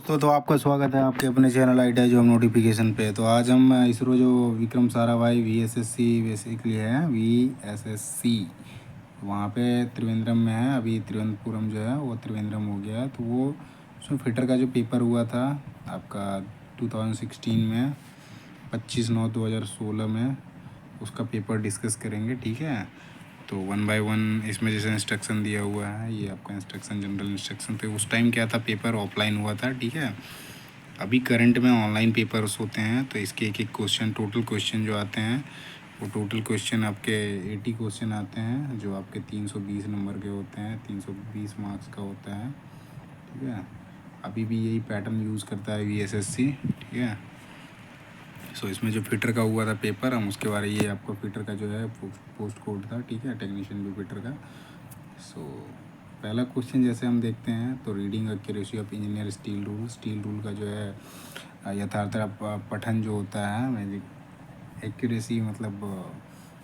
तो आपका स्वागत है आपके अपने चैनल आईटी जॉब नोटिफिकेशन पे। तो आज हम इसरो जो विक्रम साराभाई वीएसएससी बेसिकली है वीएसएससी वहाँ पे त्रिवेंद्रम में है। अभी त्रिवेंद्रपुरम जो है वो त्रिवेंद्रम हो गया है। तो वो उसमें फिटर का जो पेपर हुआ था आपका 2016 में 25/9/2016 में उसका पेपर डिस्कस करेंगे। ठीक है, तो 1 बाय 1 इसमें जैसे इंस्ट्रक्शन दिया हुआ है, ये आपका इंस्ट्रक्शन जनरल इंस्ट्रक्शन थे। उस टाइम क्या था, पेपर ऑफलाइन हुआ था। ठीक है, अभी करंट में ऑनलाइन पेपर्स होते हैं। तो इसके एक एक क्वेश्चन, टोटल क्वेश्चन जो आते हैं वो टोटल क्वेश्चन आपके 80 क्वेश्चन आते हैं, जो आपके 320 नंबर के होते हैं, 320 मार्क्स का होता है। ठीक है, अभी भी यही पैटर्न यूज़ करता है वीएसएससी। ठीक है, सो इसमें जो फिटर का हुआ था पेपर, हम उसके बारे ये आपको फिटर का जो है पोस्ट कोड था। ठीक है, टेक्नीशियन भी फिटर का। सो पहला क्वेश्चन जैसे हम देखते हैं तो reading accuracy of engineer steel rule का जो है यथार्थ पठन जो होता है, मैजिक एक्यूरेसी मतलब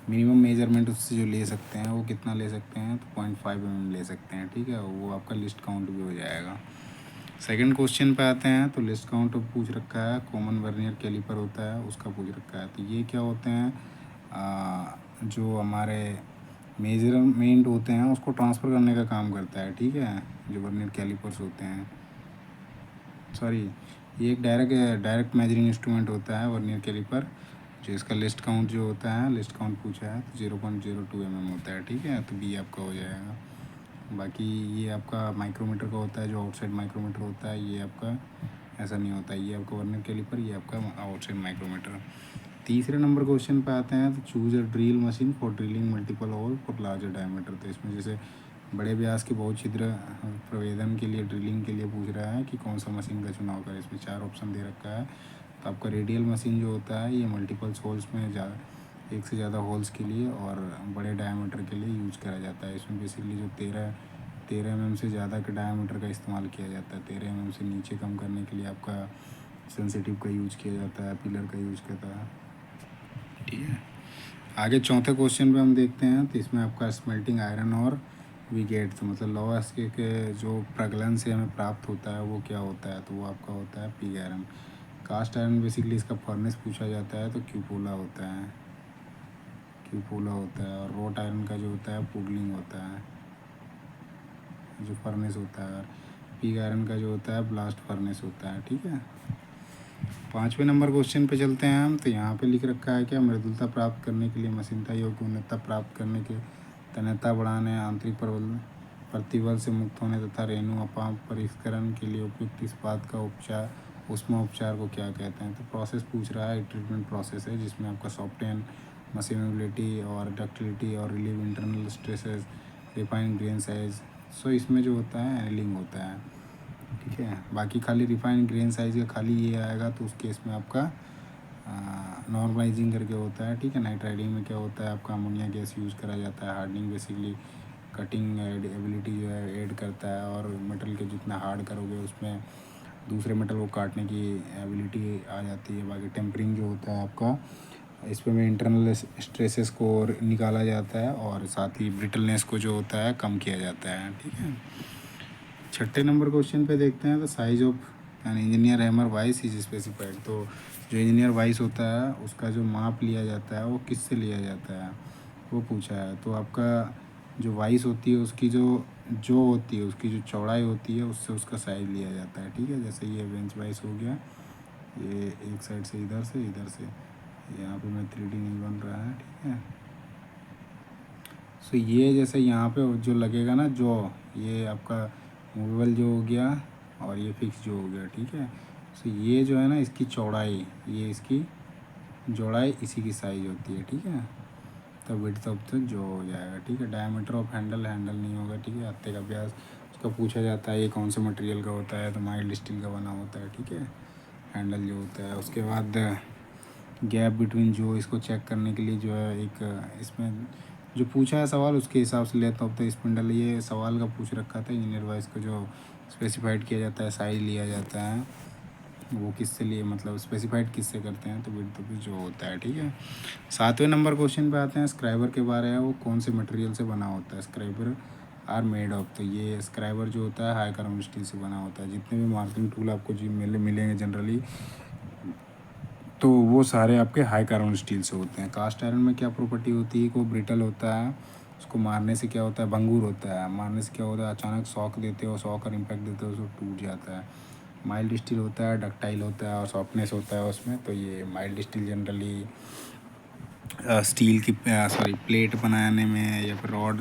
मिनिमम मेजरमेंट उससे जो ले सकते हैं वो कितना ले सकते हैं, तो 0.5 mm ले सकते हैं। ठीक है, वो आपका लिस्ट काउंट भी हो जाएगा। सेकंड क्वेश्चन पे आते हैं तो लिस्ट काउंट पूछ रखा है, कॉमन वर्नियर कैलिपर होता है उसका पूछ रखा है। तो ये क्या होते हैं, जो हमारे मेजरमेंट होते हैं उसको ट्रांसफ़र करने का काम करता है। ठीक है, जो वर्नियर कैलिपर्स होते हैं, सॉरी, ये एक डायरेक्ट मेजरिंग इंस्ट्रूमेंट होता है वर्नियर कैलिपर। जो इसका लिस्ट काउंट जो होता है, लिस्ट काउंट पूछा है तो 0.02 mm होता है। ठीक है, तो बी आपका हो जाएगा। बाकी ये आपका माइक्रोमीटर का होता है, जो आउटसाइड माइक्रोमीटर होता है, ये आपका ऐसा नहीं होता है। ये आपका वर्नियर कैलिपर, ये आपका आउटसाइड माइक्रोमीटर। तीसरे नंबर क्वेश्चन पे आते हैं तो choose a drill machine for drilling multiple hole for larger diameter. तो इसमें जैसे बड़े व्यास के बहुत छिद्र प्रवेदन के लिए, ड्रिलिंग के लिए पूछ रहा है कि कौन सा मशीन का चुनाव करें। इसमें 4 ऑप्शन दे रखा है। तो आपका रेडियल मशीन जो होता है ये मल्टीपल्स होल्स में एक से ज़्यादा होल्स के लिए और बड़े डायमीटर के लिए यूज़ करा जाता है। इसमें बेसिकली जो 13 mm से ज़्यादा के डायमीटर का इस्तेमाल किया जाता है। 13 mm से नीचे कम करने के लिए आपका सेंसिटिव का यूज़ किया जाता है, पिलर का यूज़ करता है। ठीक है, आगे चौथे क्वेश्चन पे हम देखते हैं तो इसमें आपका स्मेल्टिंग आयरन और विगेट, तो मतलब लौह के जो प्रगलन से हमें प्राप्त होता है वो क्या होता है, तो वो आपका होता है pig iron. Cast iron basically इसका फर्नेस पूछा जाता है तो क्यूपोला होता है, क्यूपोला होता है। और रोट आयरन का जो होता है पुडलिंग होता है, जो फर्नेस होता है। पिग आयरन का जो होता है ब्लास्ट फर्नेस होता है। ठीक है, पाँचवें नंबर क्वेश्चन पे चलते हैं हम। तो यहाँ पे लिख रखा है क्या, मृदुलता प्राप्त करने के लिए मशीनता योग्य गुणवत्ता प्राप्त करने के, तन्यता बढ़ाने, आंतरिक प्रतिबल से मुक्त होने तथा रेणु अपाम परिष्करण के लिए उपयुक्त इस्पात का उपचार, उसमें उपचार को क्या कहते हैं। तो प्रोसेस पूछ रहा है, ट्रीटमेंट प्रोसेस है जिसमें आपका सॉफ्टवेयर मशीनेबिलिटी और डक्टिलिटी और relieve internal stresses, refined grain size. So इसमें जो होता है एनिलिंग होता है। ठीक है, बाकी खाली रिफाइंड ग्रेन साइज का खाली ये आएगा तो उस केस में आपका नॉर्मलाइजिंग करके होता है। ठीक है, नाइट्राइडिंग में क्या होता है, आपका अमोनिया गैस यूज़ करा जाता है। हार्डनिंग बेसिकली कटिंग एबिलिटी जो है ऐड करता है, और मेटल के जितना हार्ड करोगे उसमें दूसरे मेटल को काटने की एबिलिटी आ जाती है। बाकी टेम्परिंग जो होता है आपका, इसमें में इंटरनल स्ट्रेसेस को निकाला जाता है और साथ ही ब्रिटलनेस को जो होता है कम किया जाता है। ठीक है, छठे नंबर क्वेश्चन पे देखते हैं तो size of an engineer hammer vice is specified. तो जो इंजीनियर वाइस होता है उसका जो माप लिया जाता है वो किससे लिया जाता है, वो पूछा है। तो आपका जो वाइस होती है उसकी जो होती है, उसकी जो चौड़ाई होती है उससे उसका साइज लिया जाता है। ठीक है, जैसे ये बेंच वाइस हो गया, ये एक साइड से इधर से यहाँ पे मैं 3D नहीं बन रहा है। ठीक है, सो ये जैसे यहाँ पे जो लगेगा ना, जो ये आपका मूवेबल जो हो गया और ये फिक्स जो हो गया। ठीक है, सो ये जो है ना इसकी चौड़ाई, ये इसकी चौड़ाई इसी की साइज होती है। ठीक है, तो विड्थ ऑफ द जो हो जाएगा। ठीक है, डायमीटर ऑफ हैंडल नहीं होगा। ठीक है, हत्थे का व्यास उसका पूछा जाता है, ये कौन से मटेरियल का होता है, तो माइल्ड स्टील का बना होता है। ठीक है, हैंडल जो होता है। उसके बाद गैप बिटवीन जो, इसको चेक करने के लिए जो है एक इसमें जो पूछा है सवाल उसके हिसाब से लेता हूँ। तो स्पिंडल ये सवाल का पूछ रखा था, इंजीनियर वाइज को जो स्पेसिफाइड किया जाता है, साइज लिया जाता है, वो किससे लिए मतलब स्पेसिफाइड किससे करते हैं, तो विड्थ ऑफ जो होता है। ठीक है, सातवें नंबर क्वेश्चन पे आते हैं, स्क्राइबर के बारे में। वो कौन से मटेरियल से बना होता है स्क्राइबर, आर मेड ऑफ, तो ये स्क्राइबर जो होता है हाई कार्बन स्टील से बना होता है। जितने भी मार्किंग टूल आपको जो मिलेंगे जनरली, तो वो सारे आपके हाई कार्बन स्टील से होते हैं। कास्ट आयरन में क्या प्रॉपर्टी होती है कि वो ब्रिटल होता है, उसको मारने से क्या होता है, भंगूर होता है, मारने से क्या होता है, अचानक शॉक देते हो, शॉक और इम्पैक्ट देते हो, उसको टूट जाता है। माइल्ड स्टील होता है, डक्टाइल होता है और सॉफ्टनेस होता है उसमें। तो ये माइल्ड स्टील जनरली स्टील की प्लेट बनाने में या फिर रॉड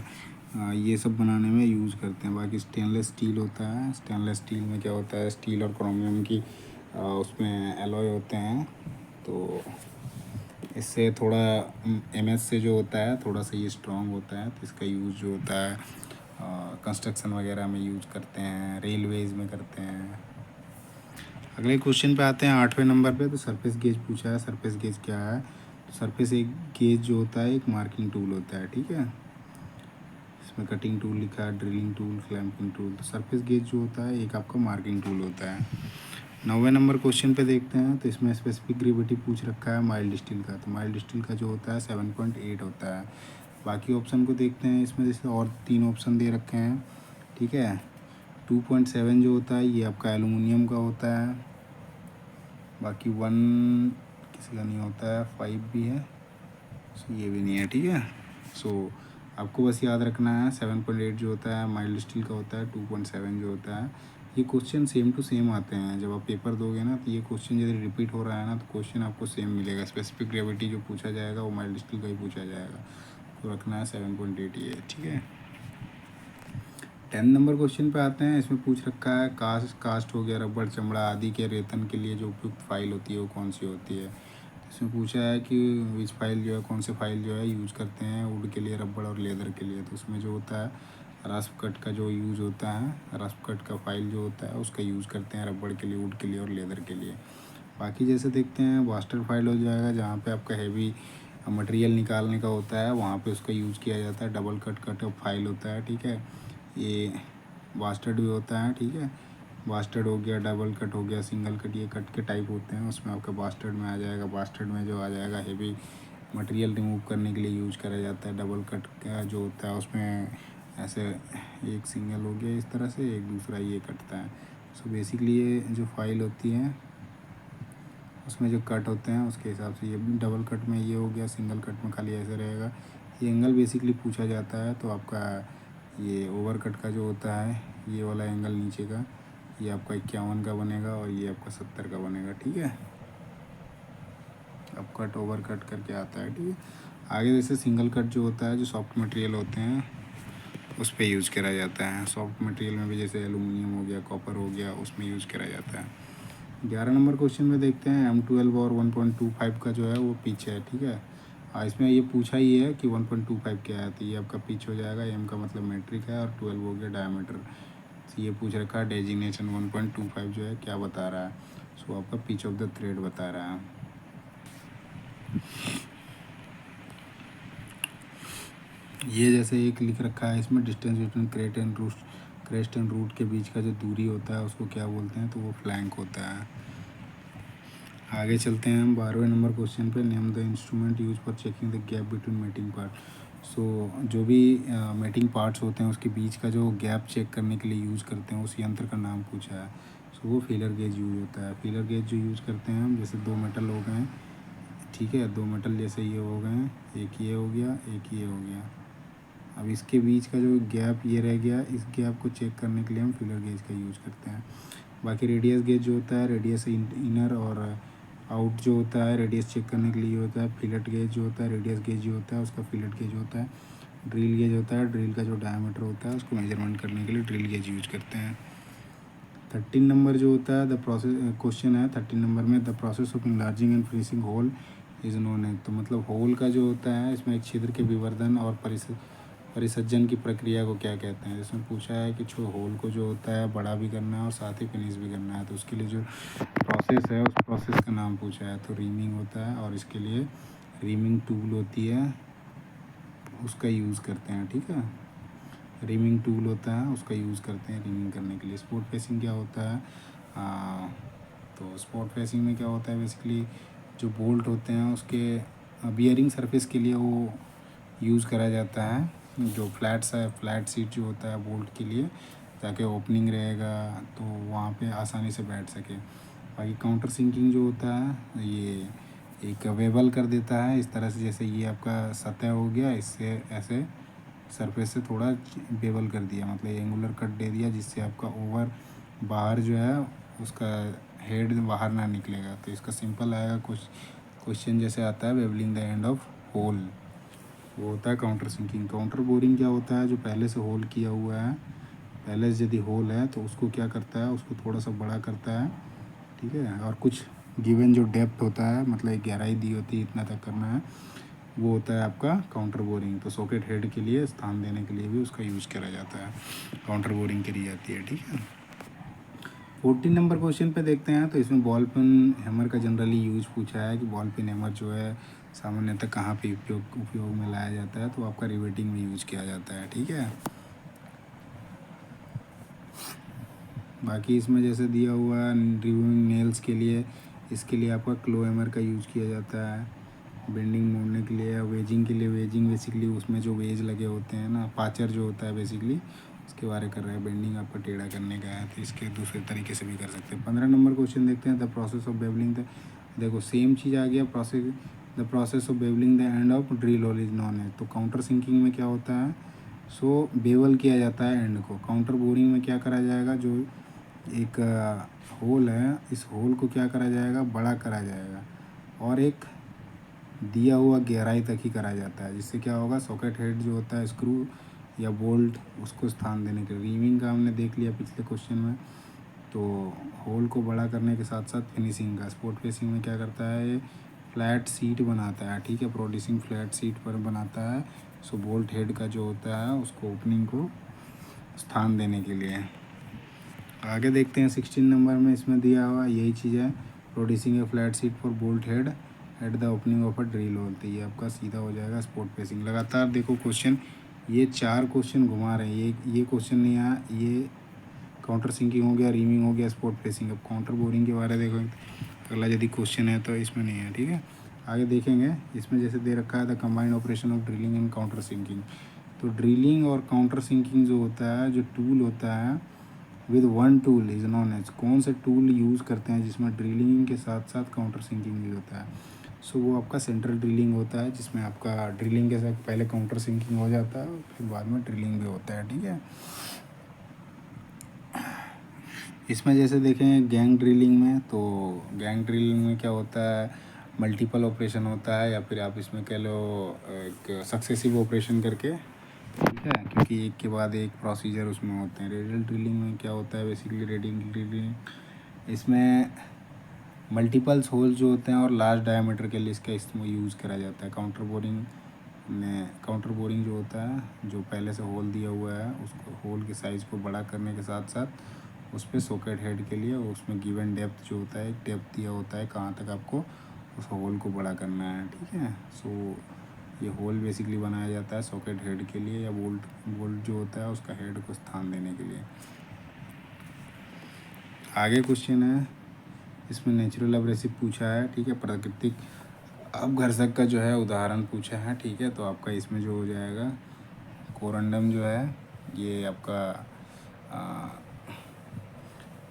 ये सब बनाने में यूज़ करते हैं। बाकी स्टेनलेस स्टील होता है, स्टेनलेस स्टील में क्या होता है, स्टील और क्रोमियम की उसमें एलॉय होते हैं। तो इससे थोड़ा एमएस से जो होता है थोड़ा सा ये स्ट्रॉन्ग होता है, तो इसका यूज़ जो होता है कंस्ट्रक्शन वगैरह में यूज़ करते हैं, रेलवेज़ में करते हैं। अगले क्वेश्चन पे आते हैं 8वें नंबर पे। तो सरफेस गेज पूछा है। सरफेस गेज क्या है? तो सरफेस एक गेज जो होता है एक मार्किंग टूल होता है, ठीक है। इसमें कटिंग टूल लिखा है, ड्रिलिंग टूल, क्लैंपिंग टूल। तो सरफेस गेज जो होता है एक आपका मार्किंग टूल होता है। 9वें नंबर क्वेश्चन पे देखते हैं। तो इसमें स्पेसिफिक ग्रेविटी पूछ रखा है माइल्ड स्टील का। तो माइल्ड स्टील का जो होता है 7.8 होता है। बाकी ऑप्शन को देखते हैं। इसमें जैसे और 3 ऑप्शन दे रखे हैं, ठीक है। 2.7 जो होता है ये आपका एलुमिनियम का होता है। बाकी 1 किसी का नहीं होता है, 5 भी है, सो ये भी नहीं है, ठीक है। सो आपको बस याद रखना है 7.8 जो होता है माइल्ड स्टील का होता है, 2.7 जो होता है। ये क्वेश्चन सेम टू सेम आते हैं जब आप पेपर दोगे ना, तो ये क्वेश्चन यदि रिपीट हो रहा है ना तो क्वेश्चन आपको सेम मिलेगा। स्पेसिफिक ग्रेविटी जो पूछा जाएगा वो माइल्ड स्टील का ही पूछा जाएगा। तो रखना है 7.8 ये, ठीक है। 10 नंबर क्वेश्चन पे आते हैं। इसमें पूछ रखा है कास्ट हो गया, रबड़, चमड़ा आदि के रेतन के लिए जो उपयुक्त फाइल होती है वो कौन सी होती है। इसमें पूछा है कि विच फाइल जो है, कौन से फाइल जो है यूज़ करते हैं वुड के लिए, रबड़ और लेदर के लिए। तो उसमें जो होता है रस्प कट का जो यूज़ होता है, रस्प कट का फाइल जो होता है उसका यूज़ करते हैं रबड़ के लिए, वुड के लिए और लेदर के लिए। बाकी जैसे देखते हैं बास्टर फाइल हो जाएगा, जहाँ पे आपका हैवी मटेरियल निकालने का होता है वहाँ पे उसका यूज़ किया जाता है। डबल कट फाइल होता है, ठीक है। ये बास्टर्ड भी होता है, ठीक है। बास्टर्ड हो गया, डबल कट हो गया, सिंगल कट, ये कट के टाइप होते हैं। उसमें आपका बास्टर्ड में आ जाएगा। बास्टर्ड में जो आ जाएगा हेवी मटेरियल रिमूव करने के लिए यूज़ करा जाता है। डबल कट का जो होता है उसमें ऐसे एक सिंगल हो गया इस तरह से, एक दूसरा ये कटता है। सो बेसिकली ये जो फाइल होती है उसमें जो कट होते हैं उसके हिसाब से, ये डबल कट में ये हो गया, सिंगल कट में खाली ऐसे रहेगा। ये एंगल बेसिकली पूछा जाता है। तो आपका ये ओवर कट का जो होता है ये वाला एंगल नीचे का, ये आपका 51 का बनेगा और ये आपका 70 का बनेगा, ठीक है। अब कट ओवर कट करके आता है, ठीक है। आगे जैसे सिंगल कट जो होता है, जो सॉफ्ट मटेरियल होते हैं उस पर यूज़ करा जाता है। सॉफ्ट मटेरियल में भी जैसे एलुमिनियम हो गया, कॉपर हो गया, उसमें यूज़ करा जाता है। 11 नंबर क्वेश्चन में देखते हैं M12 और 1.25 का जो है वो पिच है, ठीक है। इसमें ये पूछा ही है कि 1.25 क्या है, तो ये आपका पिच हो जाएगा। M का मतलब मेट्रिक है और 12 हो गया डायमीटर। तो ये पूछ रखा है डेजिग्नेशन 1.25 जो है क्या बता रहा है। सो आपका पिच ऑफ द थ्रेड बता रहा है। ये जैसे एक लिख रखा है इसमें distance between crest and root के बीच का जो दूरी होता है उसको क्या बोलते हैं, तो वो फ्लैंक होता है। आगे चलते हैं हम 12वें नंबर क्वेश्चन पे। Name the instrument use for checking the gap between mating part. So जो भी मेटिंग पार्ट्स होते हैं उसके बीच का जो गैप चेक करने के लिए यूज़ करते हैं उस यंत्र का नाम पूछा है। सो वो फीलर गेज यूज़ होता है। फीलर गेज जो यूज़ करते हैं हम, जैसे 2 मेटल हो गए, ठीक है, 2 मेटल जैसे ये हो गए, एक ये हो गया, एक ये हो गया। अब इसके बीच का जो गैप ये रह गया, इस गैप को चेक करने के लिए हम फीलर गेज का यूज़ करते हैं। बाकी रेडियस गेज जो होता है, रेडियस इनर और आउट जो होता है रेडियस चेक करने के लिए होता है। फिलेट गेज जो होता है, रेडियस गेज जो होता है उसका फिलेट गेज होता है। ड्रिल गेज होता है, ड्रिल का जो डायमीटर होता है उसको मेजरमेंट करने के लिए ड्रिल गेज यूज करते हैं। 13 नंबर जो होता है द प्रोसेस क्वेश्चन है 13 नंबर में, the process of enlarging and finishing hole is known है। तो मतलब होल का जो होता है इसमें एक छिद्र के विवर्धन और परिसज्जन की प्रक्रिया को क्या कहते हैं। इसमें पूछा है कि होल को जो होता है बड़ा भी करना है और साथ ही फिनिश भी करना है, तो उसके लिए जो प्रोसेस है उस प्रोसेस का नाम पूछा है। तो रीमिंग होता है और इसके लिए रीमिंग टूल होती है, उसका यूज़ करते हैं, ठीक है। रीमिंग टूल होता है उसका यूज़ करते हैं रीमिंग करने के लिए। स्पोर्ट फेसिंग क्या होता है, तो स्पोर्ट फेसिंग में क्या होता है, बेसिकली जो बोल्ट होते हैं उसके बियरिंग सरफेस के लिए वो यूज़ करा जाता है। जो फ्लैट्स है, फ्लैट सीट जो होता है बोल्ट के लिए, ताकि ओपनिंग रहेगा तो वहाँ पे आसानी से बैठ सके। बाकी काउंटर सिंकिंग जो होता है ये एक वेबल कर देता है इस तरह से, जैसे ये आपका सतह हो गया, इससे ऐसे सरफेस से थोड़ा बेवल कर दिया, मतलब एंगुलर कट दे दिया, जिससे आपका ओवर बाहर जो है उसका हेड बाहर ना निकलेगा। तो इसका सिंपल आएगा कुछ क्वेश्चन जैसे आता है bevelling the end of hole, वो होता है काउंटर सिंकिंग। काउंटर बोरिंग क्या होता है, जो पहले से होल किया हुआ है, पहले से यदि होल है तो उसको क्या करता है, उसको थोड़ा सा बड़ा करता है, ठीक है, और कुछ गिवन जो डेप्थ होता है, मतलब एक गहराई दी होती है इतना तक करना है, वो होता है आपका काउंटर बोरिंग। तो सॉकेट हेड के लिए स्थान देने के लिए भी उसका यूज़ करा जाता है, काउंटर बोरिंग करी जाती है, ठीक है। 14 नंबर क्वेश्चन पे देखते हैं, तो इसमें बॉल पिन हैमर का जनरली यूज पूछा है कि बॉल पिन हैमर जो है सामान्यतः कहाँ पे उपयोग में लाया जाता है, तो आपका रिवेटिंग में यूज किया जाता है, ठीक है। बाकी इसमें जैसे दिया हुआ है रिव्यूइंग नेल्स के लिए, इसके लिए आपका क्लो हैमर का यूज किया जाता है। बेंडिंग मोड़ने के लिए या वेजिंग के लिए, वेजिंग बेसिकली उसमें जो वेज लगे होते हैं ना, पाचर जो होता है बेसिकली उसके बारे कर रहे हैं, बेंडिंग आपका टेढ़ा करने का है, तो इसके दूसरे तरीके से भी कर सकते हैं। 15 नंबर क्वेश्चन देखते हैं, the process of bevelling the, देखो सेम चीज़ आ गया, the process of bevelling the end of drill hole is known है। तो काउंटर सिंकिंग में क्या होता है, सो बेवल किया जाता है एंड को। काउंटर बोरिंग में क्या करा जाएगा, जो एक होल है, इस होल को क्या करा जाएगा, बड़ा करा जाएगा और एक दिया हुआ गहराई तक ही करा जाता है, जिससे क्या होगा, सॉकेट हेड जो होता है स्क्रू या बोल्ट उसको स्थान देने के लिए। रीमिंग का हमने देख लिया पिछले क्वेश्चन में, तो होल को बड़ा करने के साथ साथ फिनिशिंग का, स्पोर्ट फेसिंग में क्या करता है, ये फ्लैट सीट बनाता है, ठीक है, प्रोड्यूसिंग फ्लैट सीट पर बनाता है। सो बोल्ट हेड का जो होता है उसको ओपनिंग को स्थान देने के लिए। आगे देखते हैं 16 नंबर में, इसमें दिया हुआ यही चीज़ है, producing a flat seat for bolt head at the opening of a drill hole. तो ये आपका सीधा हो जाएगा स्पोर्ट फेसिंग। लगातार देखो क्वेश्चन, ये 4 क्वेश्चन घुमा रहे हैं, ये क्वेश्चन नहीं आया, ये काउंटर सिंकिंग हो गया, रीमिंग हो गया, स्पोर्ट फेसिंग। अब काउंटर बोरिंग के बारे में देखो, अगला यदि क्वेश्चन है तो इसमें नहीं है, ठीक है। आगे देखेंगे, इसमें जैसे दे रखा है the combined operation of drilling and counter sinking. तो ड्रिलिंग और काउंटर सिंकिंग जो होता है, जो टूल होता है with one tool is known as, कौन से टूल यूज़ करते हैं जिसमें ड्रिलिंग के साथ साथ काउंटर सिंकिंग भी होता है। सो वो आपका सेंट्रल ड्रिलिंग होता है, जिसमें आपका ड्रिलिंग के साथ पहले काउंटर सिंकिंग हो जाता है, फिर बाद में ड्रिलिंग भी होता है, ठीक है। इसमें जैसे देखें गैंग ड्रिलिंग में, तो गैंग ड्रिलिंग में क्या होता है, मल्टीपल ऑपरेशन होता है, या फिर आप इसमें कह लो एक सक्सेसिव ऑपरेशन करके, ठीक है, क्योंकि एक के बाद एक प्रोसीजर उसमें होते हैं। रेडियल ड्रिलिंग में क्या होता है, बेसिकली रेडियल ड्रिलिंग इसमें मल्टीपल्स होल जो होते हैं और लार्ज डायमीटर के लिए इसका इसमें यूज़ करा जाता है। काउंटर बोरिंग में, काउंटर बोरिंग जो होता है, जो पहले से होल दिया हुआ है उसको, होल के साइज़ को बड़ा करने के साथ साथ उस पर सॉकेट हेड के लिए उसमें गिवन डेप्थ जो होता है, एक डेप्थ दिया होता है कहाँ तक आपको उस होल को बड़ा करना है, ठीक है। सो ये होल बेसिकली बनाया जाता है सॉकेट हेड के लिए, या बोल्ट बोल्ट जो होता है उसका हेड को स्थान देने के लिए। आगे क्वेश्चन है, इसमें नेचुरल एब्रेसिव पूछा है, ठीक है, प्राकृतिक अपघर्षक का जो है उदाहरण पूछा है, ठीक है। तो आपका इसमें जो हो जाएगा कोरंडम जो है ये आपका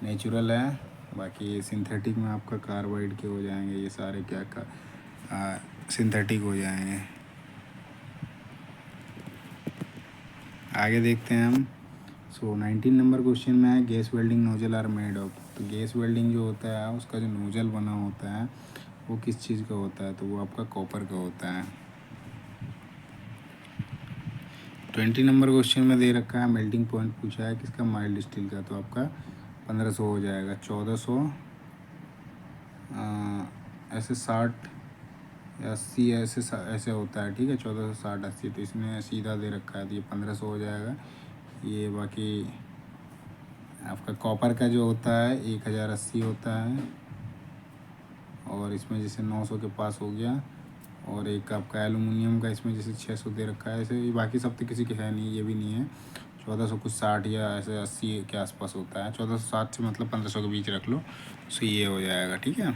नेचुरल है, बाकी सिंथेटिक में आपका कार्बाइड के हो जाएंगे, ये सारे क्या का सिंथेटिक हो जाएंगे। आगे देखते हैं हम। सो 19 नंबर क्वेश्चन में है gas welding nozzle are made of. तो गैस वेल्डिंग जो होता है उसका जो नोजल बना होता है वो किस चीज़ का होता है, तो वो आपका कॉपर का होता है। 20 नंबर क्वेश्चन में दे रखा है मेल्टिंग पॉइंट पूछा है किसका, माइल्ड स्टील का, तो आपका 1500 हो जाएगा। 1400 ऐसे 60 या 80 ऐसे होता है, ठीक है, 1460 80, तो इसमें सीधा दे रखा है, तो ये 1500 हो जाएगा। ये बाकी आपका कॉपर का जो होता है 1080 होता है, और इसमें जैसे 900 के पास हो गया, और एक आपका एलुमिनियम का इसमें जैसे 600 दे रखा है, ऐसे बाकी सब तो किसी के है नहीं, ये भी नहीं है। 1400 कुछ 60 या ऐसे 80 के आसपास होता है, 1460 से मतलब 1500 के बीच रख लो, सो ये हो जाएगा, ठीक है।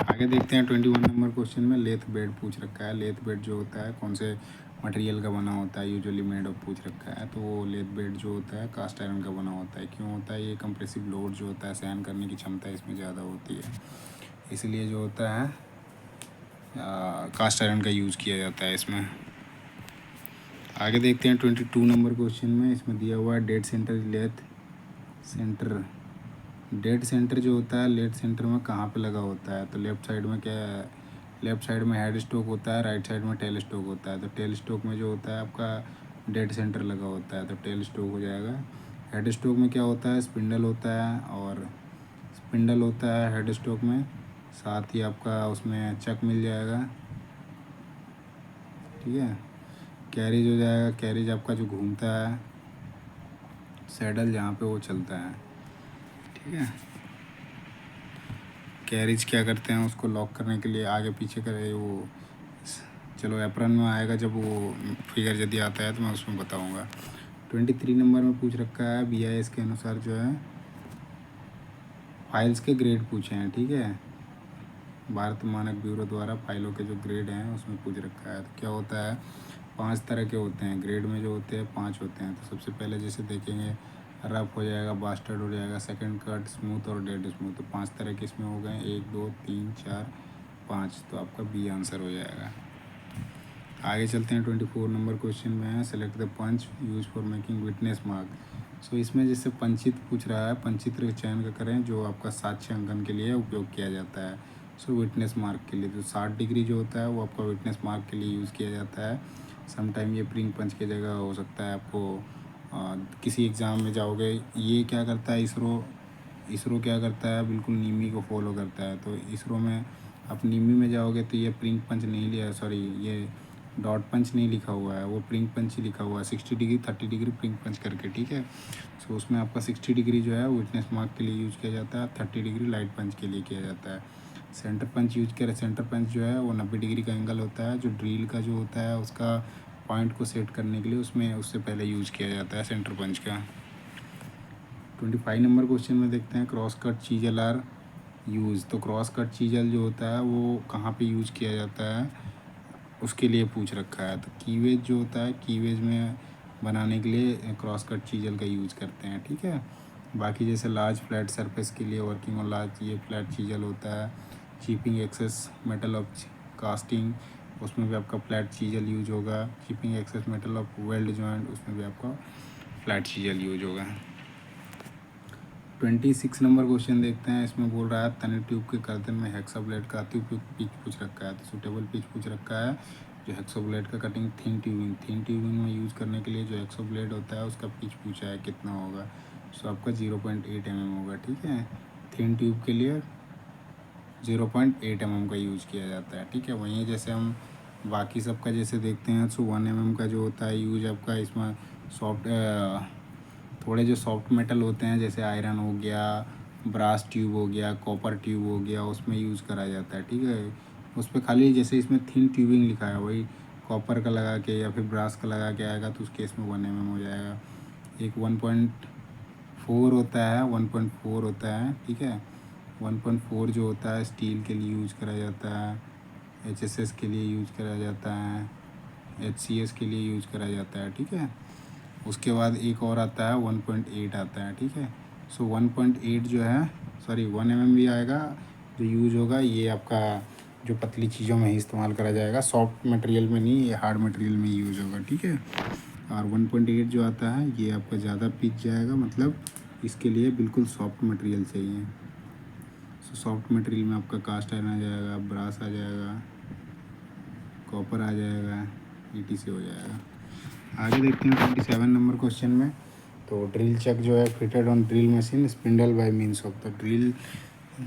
आगे देखते हैं 21 नंबर क्वेश्चन में लेथ बेड पूछ रखा है। लेथ बेड जो होता है कौन से मटेरियल का बना होता है, यूजुअली मेड ऑफ पूछ रखा है। तो वो लेथ बेड जो होता है कास्ट आयरन का बना होता है। क्यों होता है? ये कंप्रेसिव लोड जो होता है, सहन करने की क्षमता इसमें ज़्यादा होती है, इसलिए जो होता है कास्ट आयरन का यूज़ किया जाता है इसमें। आगे देखते हैं 22 नंबर क्वेश्चन में। इसमें दिया हुआ है dead centre lathe centre. Dead centre जो होता है लेथ सेंटर में कहाँ पे लगा होता है? तो लेफ़्ट साइड में क्या है? लेफ़्ट साइड में हेड स्टोक होता है, राइट साइड में टेल स्टोक होता है। तो टेल स्टोक में जो होता है आपका डेड सेंटर लगा होता है, तो टेल स्टोक हो जाएगा। हेड स्टोक में क्या होता है? स्पिंडल होता है, और स्पिंडल होता है हेड स्टोक में, साथ ही आपका उसमें चक मिल जाएगा, ठीक है। कैरिज हो जाएगा, कैरिज आपका जो घूमता है, सैडल जहाँ पे वो चलता है, ठीक है। कैरिज क्या करते हैं? उसको लॉक करने के लिए आगे पीछे करे वो, चलो एप्रन में आएगा जब वो फिगर यदि आता है तो मैं उसमें बताऊंगा। 23 नंबर में पूछ रखा है BIS के अनुसार जो है फाइल्स के ग्रेड पूछे हैं, ठीक है। भारत मानक ब्यूरो द्वारा फाइलों के जो ग्रेड हैं उसमें पूछ रखा है। तो क्या होता है? 5 तरह के होते हैं ग्रेड में, जो होते हैं 5 होते हैं। तो सबसे पहले जैसे देखेंगे, रफ हो जाएगा, बास्टर्ड हो जाएगा, सेकंड कट, स्मूथ और डेड स्मूथ। तो 5 तरह के इसमें हो गए, 1 2 3 4 5। तो आपका बी आंसर हो जाएगा। आगे चलते हैं 24 नंबर क्वेश्चन में है select the punch use for making witness mark. So इसमें जैसे पंचित्र पूछ रहा है, पंचित्र चयन का करें जो आपका साक्ष्य अंकन के लिए उपयोग किया जाता है। सो विटनेस मार्क के लिए तो 60 डिग्री जो होता है वो आपका विटनेस मार्क के लिए यूज़ किया जाता है। समटाइम ये प्रिंग पंच की जगह हो सकता है। आपको किसी एग्ज़ाम में जाओगे, ये क्या करता है इसरो क्या करता है? बिल्कुल नीमी को फॉलो करता है। तो इसरो में आप नीमी में जाओगे तो ये प्रिंग पंच नहीं लिया, सॉरी ये डॉट पंच नहीं लिखा हुआ है, वो प्रिंग पंच ही लिखा हुआ है, 60 डिग्री 30 डिग्री प्रिंग पंच करके, ठीक है। सो उसमें आपका 60 डिग्री जो है विटनेस मार्क के लिए यूज़ किया जाता है, 30 डिग्री लाइट पंच के लिए किया जाता है। सेंटर पंच यूज करें, सेंटर पंच जो है वो 90 डिग्री का एंगल होता है, जो ड्रिल का जो होता है उसका पॉइंट को सेट करने के लिए उसमें उससे पहले यूज़ किया जाता है सेंटर पंच का। 25 नंबर क्वेश्चन में देखते हैं cross cut chisel are use. तो क्रॉस कट चीजल जो होता है वो कहाँ पे यूज़ किया जाता है उसके लिए पूछ रखा है। तो कीवेज जो होता है, कीवेज में बनाने के लिए क्रॉस कट चीजल का यूज़ करते हैं, ठीक है। बाकी जैसे लार्ज फ्लैट सरफेस के लिए वर्किंग और लार्ज ये फ्लैट चीजल होता है। Chipping excess metal of casting, उसमें भी आपका फ्लैट चीजल यूज होगा। Chipping excess metal of weld joint, उसमें भी आपका फ्लैट चीजल यूज होगा। 26 नंबर क्वेश्चन देखते हैं। इसमें बोल रहा है तने ट्यूब के गर्दन में हेक्साब्लेड का अति उपयुक्त पिच पूछ रखा है। तो सूटेबल पिच पूछ रखा है जो हेक्साब्लेड का कटिंग थिन ट्यूबिंग में यूज़ करने के लिए जो हेक्साब्लेड होता है उसका पिच पूछा है कितना होगा। सो आपका 0.8 mm होगा, ठीक है। थिन ट्यूब के लिए 0.8 mm का यूज़ किया जाता है, ठीक है। वहीं जैसे हम बाकी सब का जैसे देखते हैं तो 1 mm का जो होता है यूज आपका इसमें सॉफ्ट थोड़े जो सॉफ्ट मेटल होते हैं जैसे आयरन हो गया, ब्रास ट्यूब हो गया, कॉपर ट्यूब हो गया, उसमें यूज़ करा जाता है, ठीक है। उस पर खाली जैसे इसमें थिन ट्यूबिंग लिखा है वही कॉपर का लगा के या फिर ब्रास का लगा के आएगा तो उस केस में 1 mm हो जाएगा। एक 1.4 होता है, 1.4 होता है, ठीक है। 1.4 जो होता है स्टील के लिए यूज करा जाता है, HSS के लिए यूज करा जाता है, HCS के लिए यूज करा जाता है, ठीक है। उसके बाद एक और आता है 1.8 आता है, ठीक है। सो 1.8 जो है, सॉरी 1 mm भी आएगा जो यूज होगा, ये आपका जो पतली चीज़ों में ही इस्तेमाल करा जाएगा, सॉफ्ट मटेरियल में नहीं, ये हार्ड मटेरियल में यूज होगा, ठीक है। और 1.8 जो आता है ये आपका ज़्यादा पिच जाएगा, मतलब इसके लिए बिल्कुल सॉफ्ट मटेरियल चाहिए। सो सॉफ्ट मटेरियल में आपका कास्ट आयरन आ जाएगा, ब्रास आ जाएगा, कॉपर आ जाएगा, ETC हो जाएगा। आगे देखते हैं 27 नंबर क्वेश्चन में। तो ड्रिल चक जो है fitted on drill machine spindle bye means of the drill,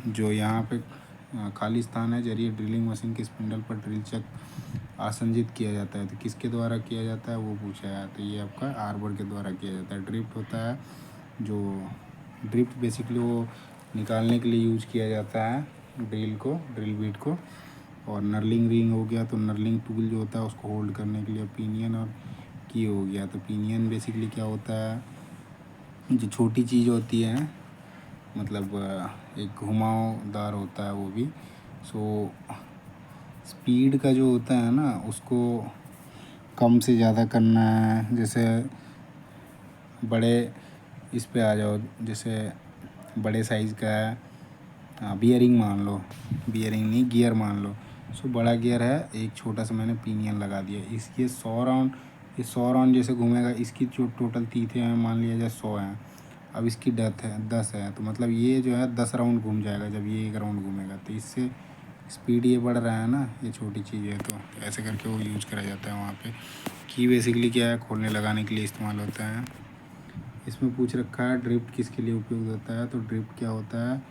जो यहाँ पे खाली स्थान है जरिए ड्रिलिंग मशीन के स्पिंडल पर ड्रिल चक आसंजित किया जाता है। तो किसके द्वारा किया जाता है वो पूछा है। तो ये आपका आर्बर के द्वारा किया जाता है। ड्रिफ्ट होता है जो ड्रिफ्ट बेसिकली वो निकालने के लिए यूज किया जाता है ड्रिल बीट को। और नर्लिंग रिंग हो गया तो नर्लिंग टूल जो होता है उसको होल्ड करने के लिए। पिनियन और की हो गया तो पिनियन बेसिकली क्या होता है, जो छोटी चीज़ होती है, मतलब एक घुमावदार होता है वो भी। सो स्पीड का जो होता है ना उसको कम से ज़्यादा करना है, जैसे बड़े इस पे आ जाओ, जैसे बड़े साइज़ का है बियरिंग मान लो, बियरिंग नहीं गियर मान लो। सो बड़ा गियर है, एक छोटा सा मैंने पिनियन लगा दिया। इस ये 100 राउंड, ये 100 राउंड जैसे घूमेगा, इसकी जो टोटल तीथे हैं मान लिया जाए 100 हैं। अब इसकी डेप्थ है 10 है, तो मतलब ये जो है 10 राउंड घूम जाएगा जब ये एक राउंड घूमेगा। तो इससे स्पीड ये बढ़ रहा है ना, ये छोटी चीज़ है। तो ऐसे करके वो यूज़ करा जाता है वहाँ पे। की बेसिकली क्या है, खोलने लगाने के लिए इस्तेमाल होता है। इसमें पूछ रखा है ड्रिफ्ट किसके लिए उपयोग होता है। तो ड्रिफ्ट क्या होता है,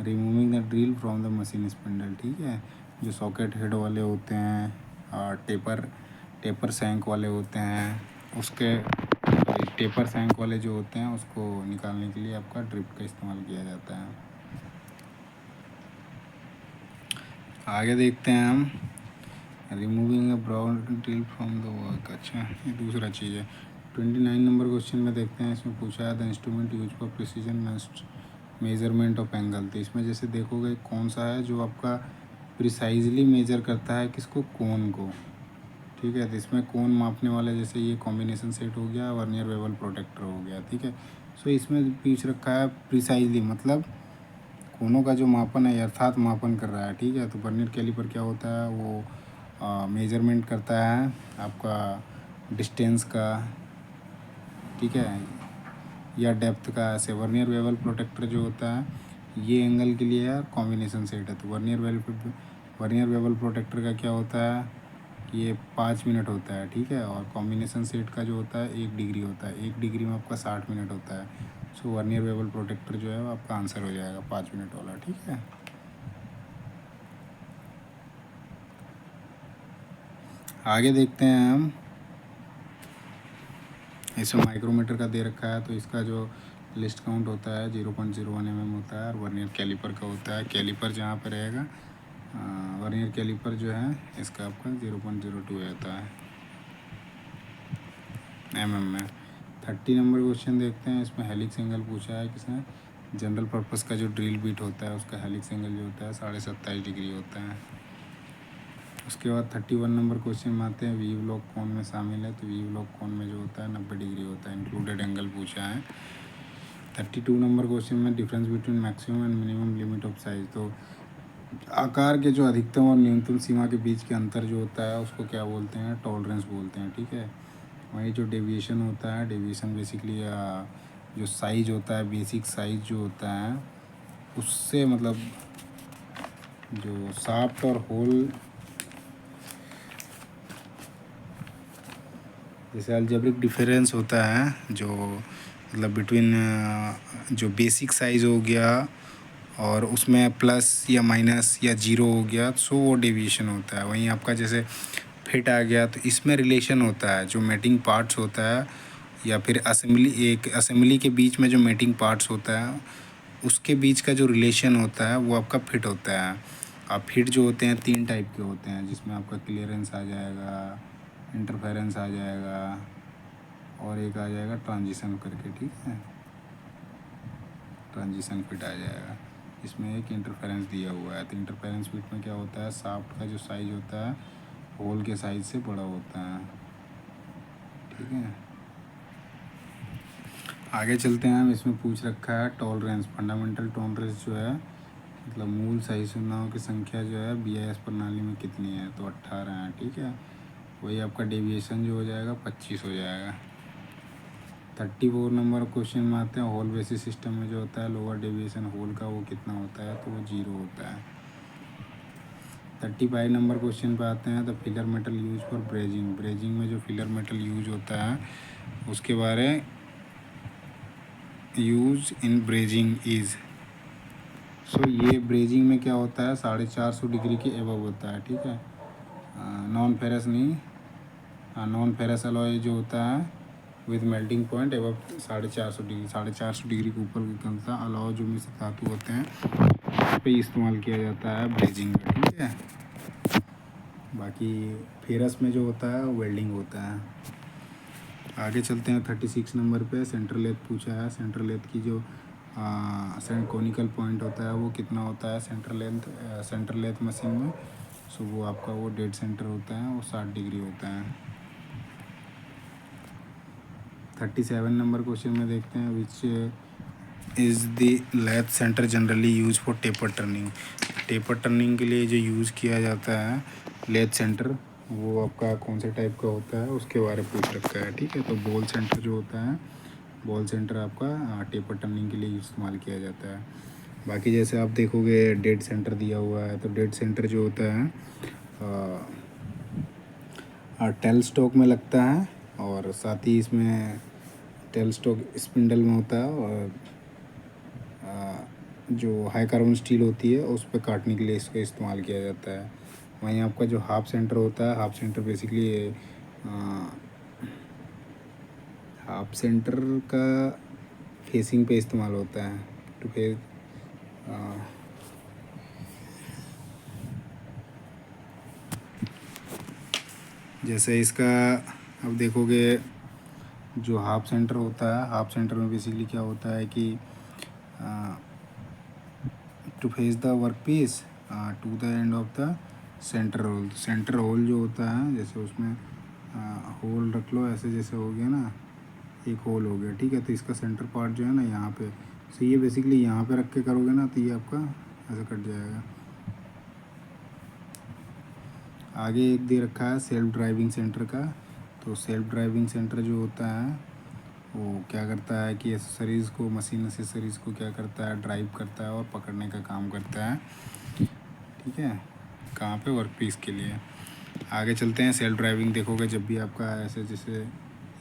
removing the drill from the machine spindle, ठीक है। जो सॉकेट हेड वाले होते हैं और टेपर सैंक वाले होते हैं, उसके टेपर सैंक वाले जो होते हैं उसको निकालने के लिए आपका ड्रिफ्ट का इस्तेमाल किया जाता है। आगे देखते हैं हम, removing a brown drill from the work. अच्छा, ये दूसरा चीज़ है। 29 नंबर क्वेश्चन में देखते हैं, इसमें पूछा है the instrument use for precision measurement of angle. तो इसमें जैसे देखोगे कौन सा है जो आपका प्रिसाइजली मेजर करता है किसको, कोन को, ठीक है। तो इसमें कोन मापने वाले जैसे ये कॉम्बिनेशन सेट हो गया, वर्नियर बेवल प्रोटेक्टर हो गया, ठीक है। सो इसमें पूछ रखा है प्रिसाइजली, मतलब कोनों का जो मापन है अर्थात मापन कर रहा है, ठीक है। तो वर्नियर कैलिपर क्या होता है, वो मेजरमेंट करता है आपका डिस्टेंस का, ठीक है, या डेप्थ का। ऐसे वर्नियर बेवल प्रोटेक्टर जो होता है ये एंगल के लिए कॉम्बिनेशन सेट है। तो वर्नियर बेवल प्रोटेक्टर का क्या होता है, ये 5 मिनट होता है, ठीक है। और कॉम्बिनेशन सेट का जो होता है 1 डिग्री होता है, 1 डिग्री में आपका 60 मिनट होता है। सो वर्नियर बेवल प्रोटेक्टर जो है वो आपका आंसर हो जाएगा 5 मिनट वाला, ठीक है। आगे देखते हैं हम, इसमें माइक्रोमीटर का दे रखा है। तो इसका जो लिस्ट काउंट होता है 0.01 mm होता है। और वर्नियर कैलिपर का होता है, कैलिपर जहाँ पर रहेगा वर्नियर कैलिपर जो है इसका आपका 0.02 होता है mm में। 30 नंबर क्वेश्चन देखते हैं, इसमें हेलिक्स एंगल पूछा है किसने, जनरल पर्पस का जो ड्रिल बीट होता है उसका हेलिक्स एंगल जो होता है 27.5 डिग्री होता है। उसके बाद 31 नंबर क्वेश्चन में आते हैं, वी ब्लॉक कौन में शामिल है। तो वी ब्लॉक कौन में जो होता है 90 डिग्री होता है, इंक्लूडेड एंगल पूछा है। 32 नंबर क्वेश्चन में difference between maximum and minimum limit of size. तो आकार के जो अधिकतम और न्यूनतम सीमा के बीच के अंतर जो होता है उसको क्या बोलते हैं, टॉलरेंस बोलते हैं, ठीक है। वहीं जो डेविएशन होता है, डेविएशन बेसिकली जो साइज होता है, बेसिक साइज जो होता है उससे, मतलब जो शाफ्ट और होल, जैसे अलजेब्रिक डिफरेंस होता है जो मतलब बिटवीन जो बेसिक साइज़ हो गया और उसमें प्लस या माइनस या जीरो हो गया, सो वो डेविएशन होता है। वहीं आपका जैसे फिट आ गया तो इसमें रिलेशन होता है, जो मेटिंग पार्ट्स होता है या फिर असेंबली के बीच में जो मेटिंग पार्ट्स होता है उसके बीच का जो रिलेशन होता है वो आपका फिट होता है। अब फिट जो होते हैं 3 टाइप के होते हैं, जिसमें आपका क्लियरेंस आ जाएगा, इंटरफेरेंस आ जाएगा और एक आ जाएगा ट्रांजिशन करके, ठीक है, ट्रांजिशन फिट आ जाएगा। इसमें एक इंटरफेरेंस दिया हुआ है। तो इंटरफेरेंस फिट में क्या होता है, शाफ्ट का जो साइज होता है होल के साइज से बड़ा होता है, ठीक है। आगे चलते हैं हम, इसमें पूछ रखा है टॉलरेंस, फंडामेंटल टॉलरेंस जो है मतलब मूल सहिष्णुताओं की संख्या जो है BIS प्रणाली में कितनी है। तो 18 है, ठीक है। वही आपका डेविएशन जो हो जाएगा 25 हो जाएगा। 34 नंबर क्वेश्चन में आते हैं, होल बेसिस सिस्टम में जो होता है लोअर डेविएशन होल का वो कितना होता है, तो वो 0 होता है। 35 नंबर क्वेश्चन पे आते हैं, तो filler metal use for brazing. Brazing में जो फिलर मेटल यूज होता है उसके बारे यूज इन ब्रेजिंग इज़। सो ये ब्रेजिंग में क्या होता है 450 डिग्री के एबव होता है, ठीक है। नॉन फेरस नहीं, नॉन फेरस अलॉय जो होता है with melting point above 450 degree के ऊपर निकलता है अलॉय जो मिश्र धातु होते हैं उस पर इस्तेमाल किया जाता है ब्रेजिंग का, ठीक है। बाकी फेरस में जो होता है वेल्डिंग होता है। आगे चलते हैं 36 नंबर पे, सेंट्रल लेथ पूछा है। सेंट्रल लेथ की जो कोनिकल पॉइंट होता है वो कितना होता है सेंट्रल लेथ मशीन में। सो वो आपका वो डेड सेंटर होता है, वो 60 डिग्री होता है। 37 नंबर क्वेश्चन में देखते हैं, which is the lathe centre generally use for taper turning. Taper turning के लिए जो यूज़ किया जाता है लेथ सेंटर, वो आपका कौन से टाइप का होता है उसके बारे में पूछ रखा है, ठीक है। तो बॉल सेंटर जो होता है, बॉल सेंटर आपका टेपर टर्निंग के लिए इस्तेमाल किया जाता है। बाकी जैसे आप देखोगे डेड सेंटर दिया हुआ है, तो डेड सेंटर जो होता है टेल स्टॉक में लगता है, और साथ ही इसमें टेल स्टॉक स्पिंडल में होता है, और जो हाई कार्बन स्टील होती है उस पर काटने के लिए इसका इस्तेमाल किया जाता है। वहीं आपका जो हाफ सेंटर होता है, half centre basically half centre का फेसिंग पे इस्तेमाल होता है, टू फेस जैसे इसका अब देखोगे जो हाफ सेंटर होता है, हाफ सेंटर में बेसिकली क्या होता है कि to face the work piece to the end of the centre hole. Centre hole जो होता है, जैसे उसमें होल रख लो ऐसे, जैसे हो गया ना, एक होल हो गया, ठीक है। तो इसका सेंटर पार्ट जो है ना यहाँ पे, सो ये बेसिकली यहाँ पे रख के करोगे ना तो ये आपका ऐसे कट जाएगा। आगे एक दे रखा है सेल्फ ड्राइविंग सेंटर का। तो सेल्फ ड्राइविंग सेंटर जो होता है वो क्या करता है कि एसेसरीज़ को, मशीन एसेसरीज़ को क्या करता है, ड्राइव करता है और पकड़ने का काम करता है, ठीक है। कहाँ पे, वर्क पीस के लिए। आगे चलते हैं। सेल्फ ड्राइविंग देखोगे जब भी आपका ऐसे, जैसे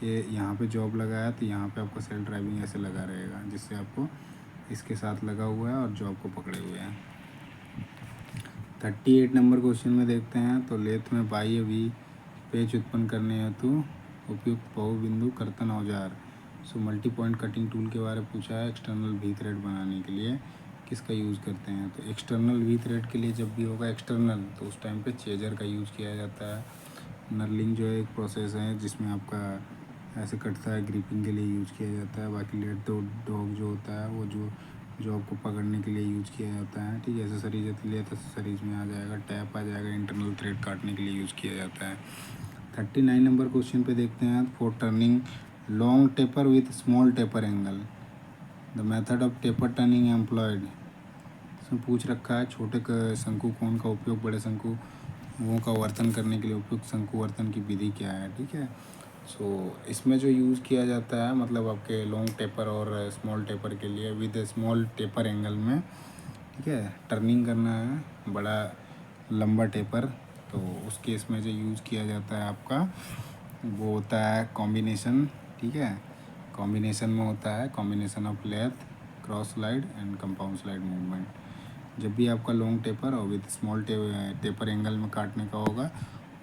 ये यहाँ पे जॉब लगा है तो यहाँ पे आपका सेल्फ ड्राइविंग ऐसे लगा रहेगा, जिससे आपको इसके साथ लगा हुआ है और जॉब को पकड़े हुए हैं। 38 नंबर क्वेश्चन में देखते हैं। तो लेथ में बाह्य वी पेच उत्पन्न करने हेतु उपयुक्त बहुबिंदु कर्तन औजार। So multi point cutting tool के बारे में पूछा है। एक्सटर्नल वी थ्रेड बनाने के लिए किसका यूज़ करते हैं। तो एक्सटर्नल वी थ्रेड के लिए जब भी होगा एक्सटर्नल, तो उस टाइम पे चेजर का यूज़ किया जाता है। नर्लिंग जो है एक प्रोसेस है जिसमें आपका ऐसे कटता है, ग्रिपिंग के लिए यूज़ किया जाता है। बाकी लेट दो डॉग जो होता है वो जो जॉब को पकड़ने के लिए यूज़ किया जाता है, ठीक है। एसेसरीज लेथ एसेसरीज में आ जाएगा, टैप आ जाएगा, इंटरनल थ्रेड काटने के लिए यूज़ किया जाता है। 39 नंबर क्वेश्चन पे देखते हैं। For turning long taper with small taper angle the method of taper turning employed. इसमें पूछ रखा है छोटे शंकु कोण का उपयोग बड़े शंकुओं का वर्तन करने के लिए उपयुक्त शंकु वर्तन की विधि क्या है, ठीक है। सो इसमें जो यूज़ किया जाता है, मतलब आपके लॉन्ग टेपर और स्मॉल टेपर के लिए विद स्मॉल टेपर एंगल में, ठीक है, टर्निंग करना है बड़ा लंबा टेपर, तो उस केस में जो यूज़ किया जाता है आपका वो होता है कॉम्बिनेशन, ठीक है। कॉम्बिनेशन में होता है combination of lathe, cross slide and compound slide movement. जब भी आपका लॉन्ग टेपर और विद स्मॉल टेपर एंगल में काटने का होगा,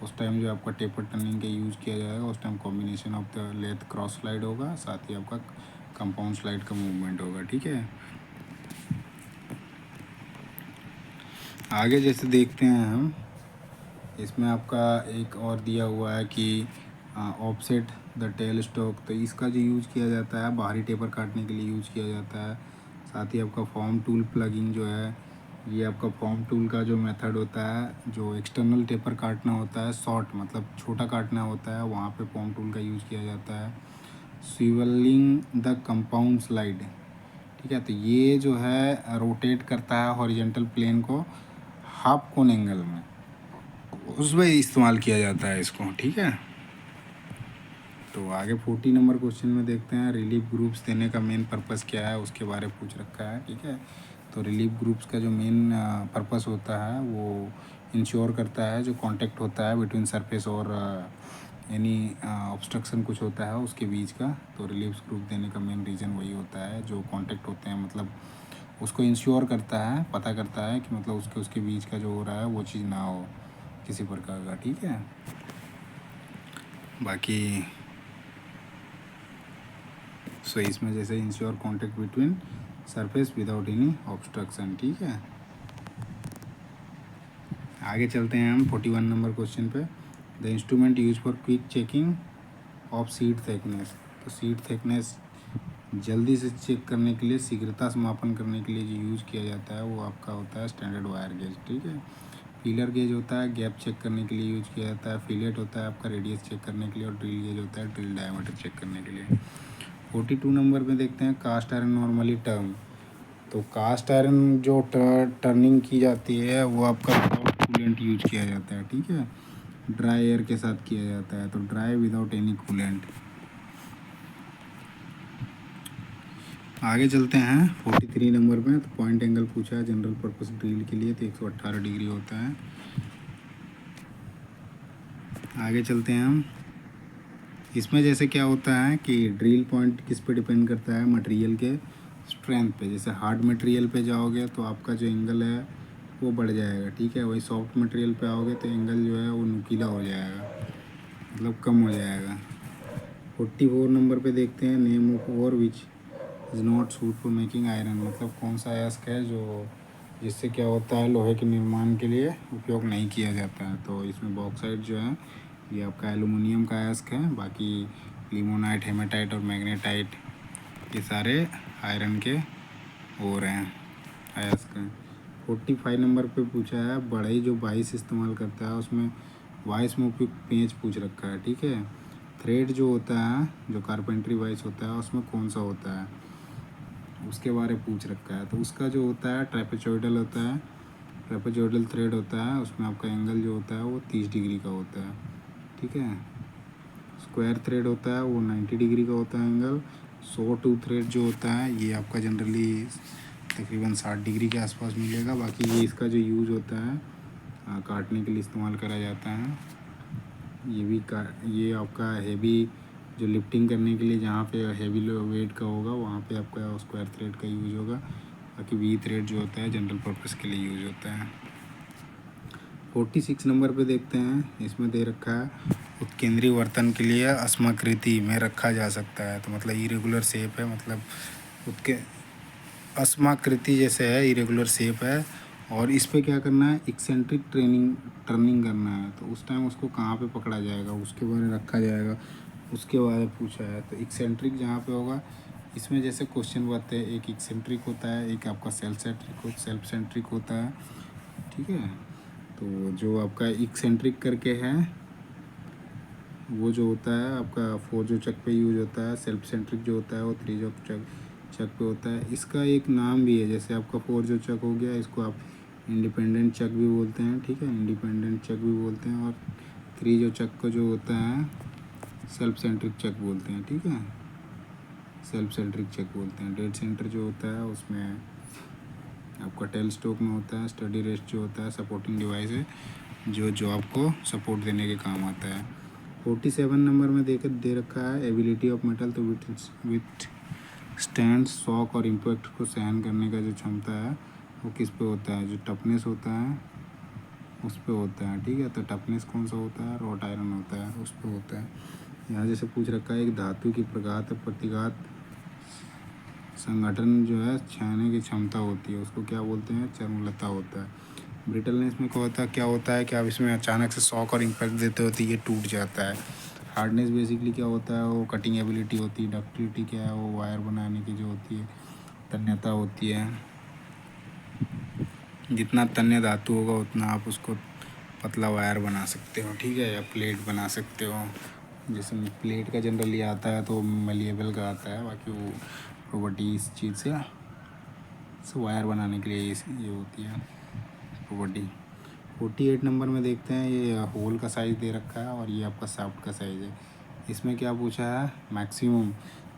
उस टाइम जो आपका टेपर टर्निंग का यूज़ किया जाएगा, उस time combination of the lathe cross slide होगा, साथ ही आपका कंपाउंड स्लाइड का मूवमेंट होगा, ठीक है। आगे जैसे देखते हैं हम, इसमें आपका एक और दिया हुआ है कि ऑफसेट द टेल स्टॉक। तो इसका जो यूज़ किया जाता है बाहरी टेपर काटने के लिए यूज़ किया जाता है। साथ ही आपका फॉर्म टूल प्लगिंग जो है, ये आपका फॉर्म टूल का जो मेथड होता है, जो एक्सटर्नल टेपर काटना होता है, शॉर्ट मतलब छोटा काटना होता है, वहाँ पे फॉर्म टूल का यूज़ किया जाता है। स्विवलिंग द कंपाउंड स्लाइड, ठीक है। तो ये जो है रोटेट करता है हॉरिजेंटल प्लेन को हाफ कोन एंगल में, उसमें इस्तेमाल किया जाता है इसको, ठीक है। तो आगे 40 नंबर क्वेश्चन में देखते हैं। रिलीफ ग्रुप्स देने का मेन पर्पस क्या है उसके बारे में पूछ रखा है, ठीक है। तो रिलीफ ग्रुप्स का जो मेन पर्पस होता है वो इंश्योर करता है जो कांटेक्ट होता है बिटवीन सरफेस और एनी ऑब्स्ट्रक्शन कुछ होता है उसके बीच का। तो रिलीफ ग्रुप देने का मेन रीज़न वही होता है, जो कांटेक्ट होते हैं, मतलब उसको इंश्योर करता है, पता करता है कि मतलब उसके बीच का जो हो रहा है वो चीज़ ना हो किसी प्रकार का, ठीक है। बाकी सो इसमें जैसे ensure contact between surface without any obstruction, ठीक है। आगे चलते हैं हम 41 नंबर क्वेश्चन पे। The instrument use for quick checking of seat thickness. तो सीट थिकनेस जल्दी से चेक करने के लिए, शीघ्रता से मापन करने के लिए जो यूज़ किया जाता है वो आपका होता है स्टैंडर्ड वायर गेज, ठीक है। फीलर गेज होता है गैप चेक करने के लिए यूज़ किया जाता है। फिलेट होता है आपका रेडियस चेक करने के लिए, और ड्रिल गेज होता है ड्रिल डायमीटर चेक करने के लिए। 42 नंबर पे देखते हैं कास्ट आयरन नॉर्मली टर्न। तो कास्ट आयरन जो टर्निंग की जाती है वो आपका विदाउट कूलेंट यूज किया जाता है, ठीक है, ड्राई एयर के साथ किया जाता है, तो ड्राई विदाउट एनी कूलेंट। आगे चलते हैं 43 नंबर पे। तो पॉइंट एंगल पूछा है जनरल पर्पस ड्रिल के लिए, तो 118 डिग्री होता है। आगे चलते हैं हम। इसमें जैसे क्या होता है कि ड्रिल पॉइंट किस पे डिपेंड करता है, मटेरियल के स्ट्रेंथ पे। जैसे हार्ड मटेरियल पे जाओगे तो आपका जो एंगल है वो बढ़ जाएगा, ठीक है। वही सॉफ्ट मटेरियल पे आओगे तो एंगल जो है वो नुकीला हो जाएगा, मतलब कम हो जाएगा। 44 नंबर पे देखते हैं name of ore which is not suit for making iron. मतलब कौन सा अयस्क है जो जिससे क्या होता है लोहे के निर्माण के लिए उपयोग नहीं किया जाता है। तो इसमें बॉक्साइट जो है ये आपका एलुमिनियम का अयस्क है। बाकी लिमोनाइट, हेमेटाइट और मैग्नेटाइट ये सारे आयरन के ओर हैं, अयस्क हैं। 45 नंबर पे पूछा है बढ़ई जो वाइस इस्तेमाल करता है उसमें वाइस में उपयुक्त पेंच पूछ रखा है, ठीक है। थ्रेड जो होता है, जो कारपेंट्री वाइस होता है उसमें कौन सा होता है उसके बारे में पूछ रखा है। तो उसका जो होता है ट्रेपेजॉइडल होता है, ट्रेपेजॉइडल थ्रेड होता है, उसमें आपका एंगल जो होता है वो 30 डिग्री का होता है, ठीक है। स्क्वायर थ्रेड होता है वो 90 डिग्री का होता है एंगल। सॉ टूथ थ्रेड जो होता है ये आपका जनरली तकरीबन 60 डिग्री के आसपास मिलेगा। बाकी ये इसका जो यूज़ होता है काटने के लिए इस्तेमाल करा जाता है। ये आपका हैवी जो लिफ्टिंग करने के लिए जहाँ पे हैवी वेट का होगा वहाँ पे आपका स्क्वायर थ्रेड का यूज़ होगा। बाकी वी थ्रेड जो होता है जनरल पर्पस के लिए यूज़ होता है। 46 नंबर पे देखते हैं, इसमें दे रखा है उत्केंद्री वर्तन के लिए अस्माकृति में रखा जा सकता है। तो मतलब इरेगुलर शेप है, मतलब उत्के अस्माकृति जैसे है, इरेगुलर शेप है। और इस पे क्या करना है, एक्सेंट्रिक टर्निंग करना है। तो उस टाइम उसको कहाँ पे पकड़ा जाएगा उसके बारे में रखा जाएगा, उसके बारे में पूछा है। तो एक्सेंट्रिक जहाँ पे होगा इसमें जैसे क्वेश्चन बनते हैं, एक एक्सेंट्रिक होता है, एक आपका सेल्फ सेंट्रिक होता है, ठीक है। तो जो आपका एक्सेंट्रिक करके है वो जो होता है आपका 4 जो चक पे यूज होता है। सेल्फ सेंट्रिक जो होता है वो 3 जो चक पे होता है। इसका एक नाम भी है, जैसे आपका 4 जो चक हो गया इसको आप इंडिपेंडेंट चक भी बोलते हैं, ठीक है, इंडिपेंडेंट चक भी बोलते हैं। और 3 जो चक को जो होता है सेल्फ सेंट्रिक चक बोलते हैं, ठीक है, सेल्फ सेंट्रिक चक बोलते हैं। डेड सेंटर जो होता है उसमें आपका टेल स्टोक में होता है। स्टडी रेस्ट जो होता है सपोर्टिंग डिवाइस है जो आपको सपोर्ट देने के काम आता है। 47 नंबर में दे रखा है एबिलिटी ऑफ मेटल। तो विथ स्टैंड शॉक और इम्पैक्ट को सहन करने का जो क्षमता है वो किस पे होता है, जो टफनेस होता है उस पे होता है, ठीक है। तो टफनेस कौन सा होता है, रॉट आयरन होता है, उस पे होता है। यहाँ जैसे पूछ रखा है एक धातु की प्रघात प्रतिघात संगठन जो है छाने की क्षमता होती है उसको क्या बोलते हैं, चर्मलता होता है। ब्रिटलनेस में क्या होता है कि आप इसमें अचानक से शॉक और इम्पैक्ट देते हो तो ये टूट जाता है। हार्डनेस बेसिकली क्या होता है, वो कटिंग एबिलिटी होती है। डक्टिलिटी क्या है, वो वायर बनाने की जो होती है तन्यता होती है। जितना तन्य धातु होगा उतना आप उसको पतला वायर बना सकते हो, ठीक है, या प्लेट बना सकते हो। जैसे प्लेट का जनरली आता है तो मलिएबल का आता है, बाकी वो प्रॉपर्टी इस चीज़ से वायर बनाने के लिए ये होती है प्रॉपर्टी। 48 नंबर में देखते हैं, ये होल का साइज़ दे रखा है और ये आपका शाफ्ट का साइज़ है। इसमें क्या पूछा है, मैक्सिमम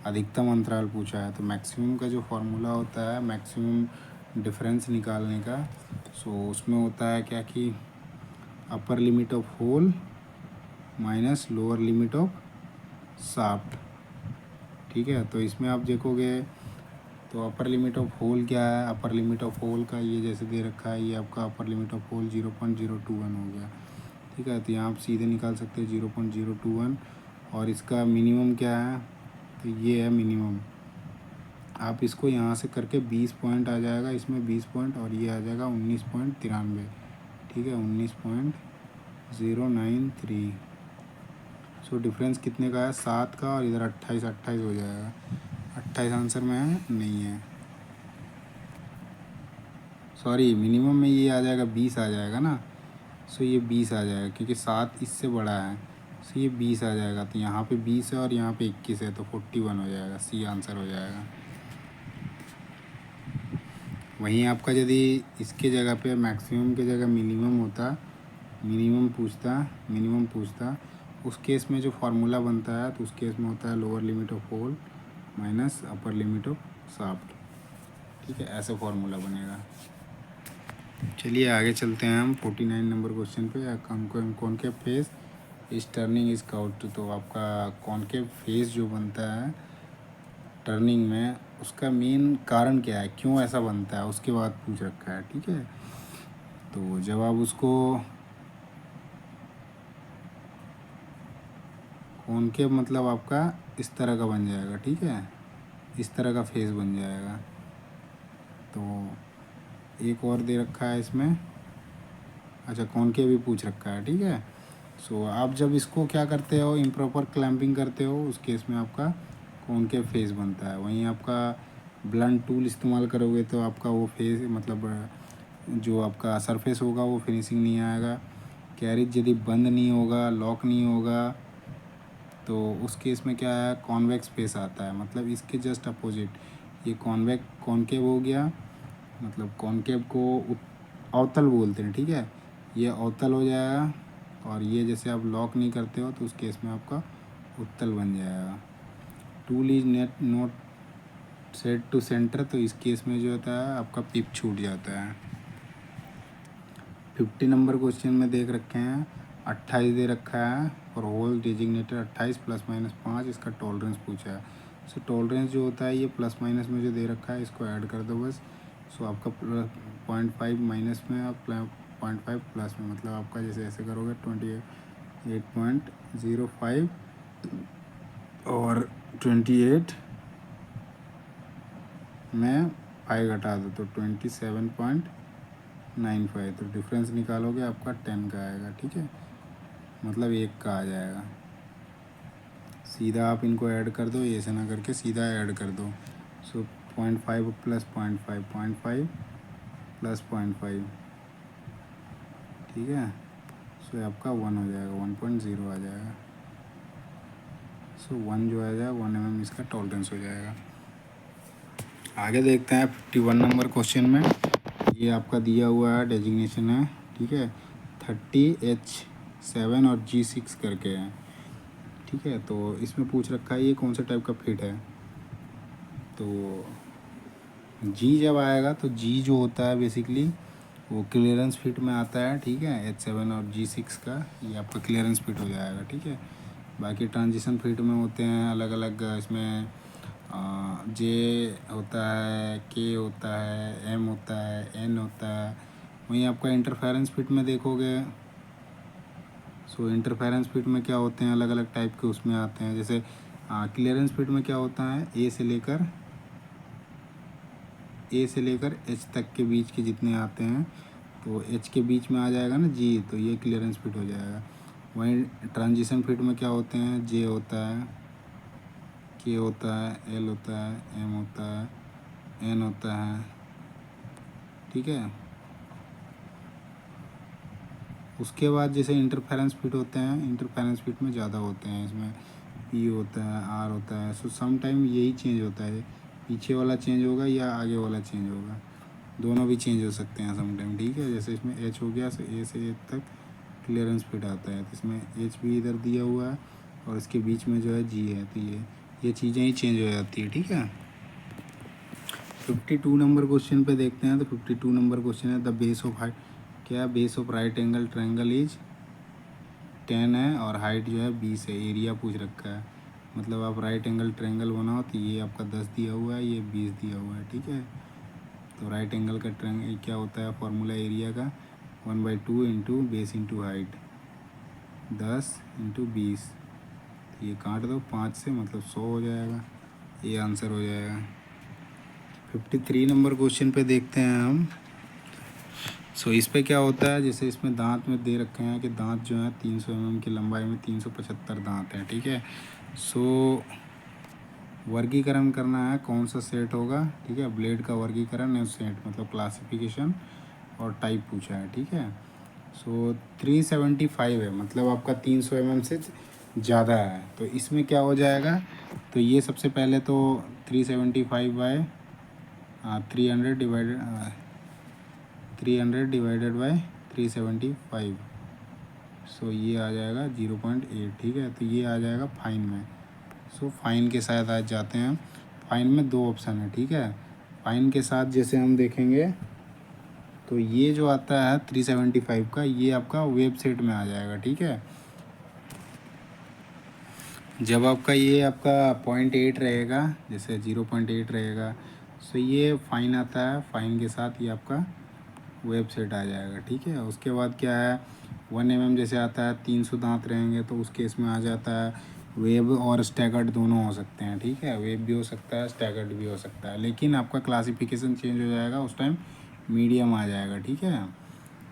अधिकतम अंतराल पूछा है। तो मैक्सिमम का जो फार्मूला होता है मैक्सिमम डिफरेंस निकालने का, सो उसमें होता है क्या कि upper limit of hole minus lower limit of shaft, ठीक है। तो इसमें आप देखोगे तो अपर लिमिट ऑफ होल क्या है, अपर लिमिट ऑफ होल का ये जैसे दे रखा है, ये आपका अपर लिमिट ऑफ होल 0.021 हो गया, ठीक है। तो यहाँ आप सीधे निकाल सकते हैं 0.021। और इसका मिनिमम क्या है, तो ये है मिनिमम। आप इसको यहाँ से करके 20 पॉइंट आ जाएगा, इसमें 20 पॉइंट और ये आ जाएगा 19.93, ठीक है, 19.093। सो डिफरेंस कितने का है, 7 का, और इधर 28 हो जाएगा। 28 आंसर में है, नहीं है, सॉरी मिनिमम में ये आ जाएगा 20 आ जाएगा ना। सो ये 20 आ जाएगा क्योंकि 7 इससे बड़ा है, सो ये 20 आ जाएगा, तो यहाँ पे 20 है और यहाँ पे 21 है, तो 41 हो जाएगा, सी आंसर हो जाएगा। वहीं आपका यदि इसके जगह पे मैक्सिमम की जगह मिनिमम होता, मिनिमम पूछता, उस केस में जो फार्मूला बनता है तो उस केस में होता है lower limit of hole minus upper limit of shaft. ठीक है, ऐसा फार्मूला बनेगा। चलिए आगे चलते हैं हम 49 नंबर क्वेश्चन पे। कॉनकेव फेस इस टर्निंग इज काउट। तो आपका कॉनकेव फेस जो बनता है टर्निंग में, उसका मेन कारण क्या है, क्यों ऐसा बनता है, उसके बाद पूछ रखा है। ठीक है, तो जब आप उसको कॉनकेव मतलब आपका इस तरह का बन जाएगा। ठीक है, इस तरह का फेस बन जाएगा। तो एक और दे रखा है इसमें, अच्छा कॉनकेव भी पूछ रखा है। ठीक है, सो आप जब इसको क्या करते हो, इम्प्रॉपर क्लैंपिंग करते हो, उस केस में आपका कॉनकेव फेस बनता है। वहीं आपका ब्लंट टूल इस्तेमाल करोगे तो आपका वो फेस मतलब जो आपका सरफेस होगा वो फिनिशिंग नहीं आएगा। कैरिज यदि बंद नहीं होगा, लॉक नहीं होगा, तो उस केस में क्या है, कॉन्वेक्स फेस आता है। मतलब इसके जस्ट अपोजिट ये कॉनकेव हो गया, मतलब कॉनकेव को अवतल बोलते हैं। ठीक है, ये अवतल हो जाएगा, और ये जैसे आप लॉक नहीं करते हो तो उस केस में आपका उत्तल बन जाएगा। Tool is not set to centre, तो इस केस में जो होता है आपका पिप छूट जाता है। 50 नंबर क्वेश्चन में देख रखे हैं, 28 दे रखा है और होल डिजिग्नेटेड 28 + -5, इसका टॉलरेंस पूछा है। सो टॉलरेंस जो होता है ये प्लस माइनस में जो दे रखा है इसको ऐड कर दो बस। सो आपका 0.5 माइनस में और 0.5 प्लस में, मतलब आपका जैसे ऐसे करोगे 28.05 और 28 में 5 घटा दो तो 27.95, तो डिफरेंस निकालोगे आपका 10 का आएगा। ठीक है, मतलब 1 का आ जाएगा। सीधा आप इनको ऐड कर दो, ये ऐसे ना करके सीधा ऐड कर दो। सो 0.5 + 0.5 0.5 + 0.5, ठीक है, सो आपका 1 हो जाएगा, 1.0 आ जाएगा। सो 1 जो आ जाएगा 1 mm इसका टॉलरेंस हो जाएगा। आगे देखते हैं 51 नंबर क्वेश्चन में। ये आपका दिया हुआ है, डेजिग्नेशन है। ठीक है, 30H7 और G6 करके है। ठीक है, तो इसमें पूछ रखा है ये कौन सा टाइप का फिट है। तो जी जब आएगा तो जी जो होता है बेसिकली वो क्लियरेंस फिट में आता है। ठीक है, H7 और G6 का ये आपका क्लियरेंस फिट हो जाएगा। ठीक है, बाकी ट्रांजिशन फिट में होते हैं अलग अलग, इसमें जे होता है, के होता है, एम होता है, एन होता है। वहीं आपका इंटरफेरेंस फिट में देखोगे, सो इंटरफेरेंस फिट में क्या होते हैं, अलग अलग टाइप के उसमें आते हैं। जैसे क्लियरेंस फिट में क्या होता है, ए से लेकर एच तक के बीच के जितने आते हैं, तो एच के बीच में आ जाएगा ना जी, तो ये क्लियरेंस फिट हो जाएगा। वहीं ट्रांजिशन फिट में क्या होते हैं, जे होता है, के होता है, एल होता है, एम होता है, एन होता है। ठीक है, उसके बाद जैसे इंटरफेरेंस फिट होते हैं, इंटरफेरेंस फिट में ज़्यादा होते हैं, इसमें पी होता है, आर होता है। सो सम टाइम यही चेंज होता है, पीछे वाला चेंज होगा या आगे वाला चेंज होगा, दोनों भी चेंज हो सकते हैं सम टाइम। ठीक है, जैसे इसमें एच हो गया, सो ए से ए तक क्लियरेंस फिट आता है, तो इसमें एच भी इधर दिया हुआ है और इसके बीच में जो है जी है, तो ये चीज़ें ही चेंज हो जाती है। ठीक है, 52 नंबर क्वेश्चन पे देखते हैं। तो 52 नंबर क्वेश्चन है, द बेस ऑफ हाइट, क्या base of right angle triangle is 10 है और हाइट जो है 20 है। एरिया पूछ रखा है, मतलब आप राइट एंगल ट्रायंगल बनाओ तो ये आपका 10 दिया हुआ है, ये 20 दिया हुआ है। ठीक है, तो राइट एंगल का ट्रायंगल क्या होता है, फार्मूला एरिया का 1/2 into base into height, 10 into 20, तो ये काट दो 5 से, मतलब 100 हो जाएगा, ये आंसर हो जाएगा। 53 नंबर क्वेश्चन पे देखते हैं हम। सो इस पे क्या होता है, जैसे इसमें दांत में दे रखे हैं कि दांत जो है 300 mm की लंबाई में 375 दांत हैं। ठीक है, सो वर्गीकरण करना है कौन सा सेट होगा। ठीक है, ब्लेड का वर्गीकरण है, सेट मतलब क्लासिफिकेशन और टाइप पूछा है। ठीक है, सो 375 है, मतलब आपका 300 mm से ज़्यादा है, तो इसमें क्या हो जाएगा, तो ये सबसे पहले तो 375 बाय 300 डिवाइडेड 300 डिवाइडेड बाय 375, सो ये आ जाएगा 0.8, ठीक है। तो ये आ जाएगा फाइन में। सो फाइन के साथ आज जाते हैं। फाइन में दो ऑप्शन है, ठीक है। फाइन के साथ जैसे हम देखेंगे तो ये जो आता है 375 का, ये आपका वेबसाइट में आ जाएगा, ठीक है। जब आपका ये आपका 0.8 रहेगा, जैसे 0.8 रहेगा, सो ये फ़ाइन आता है। फ़ाइन के साथ ये आपका वेबसाइट आ जाएगा, ठीक है। उसके बाद क्या है, 1 mm जैसे आता है, 300 दांत रहेंगे तो उस केस में आ जाता है वेब और स्टैगर्ड दोनों हो सकते हैं, ठीक है। वेब भी हो सकता है, स्टैगर्ड भी हो सकता है, लेकिन आपका क्लासिफिकेशन चेंज हो जाएगा, उस टाइम मीडियम आ जाएगा, ठीक है।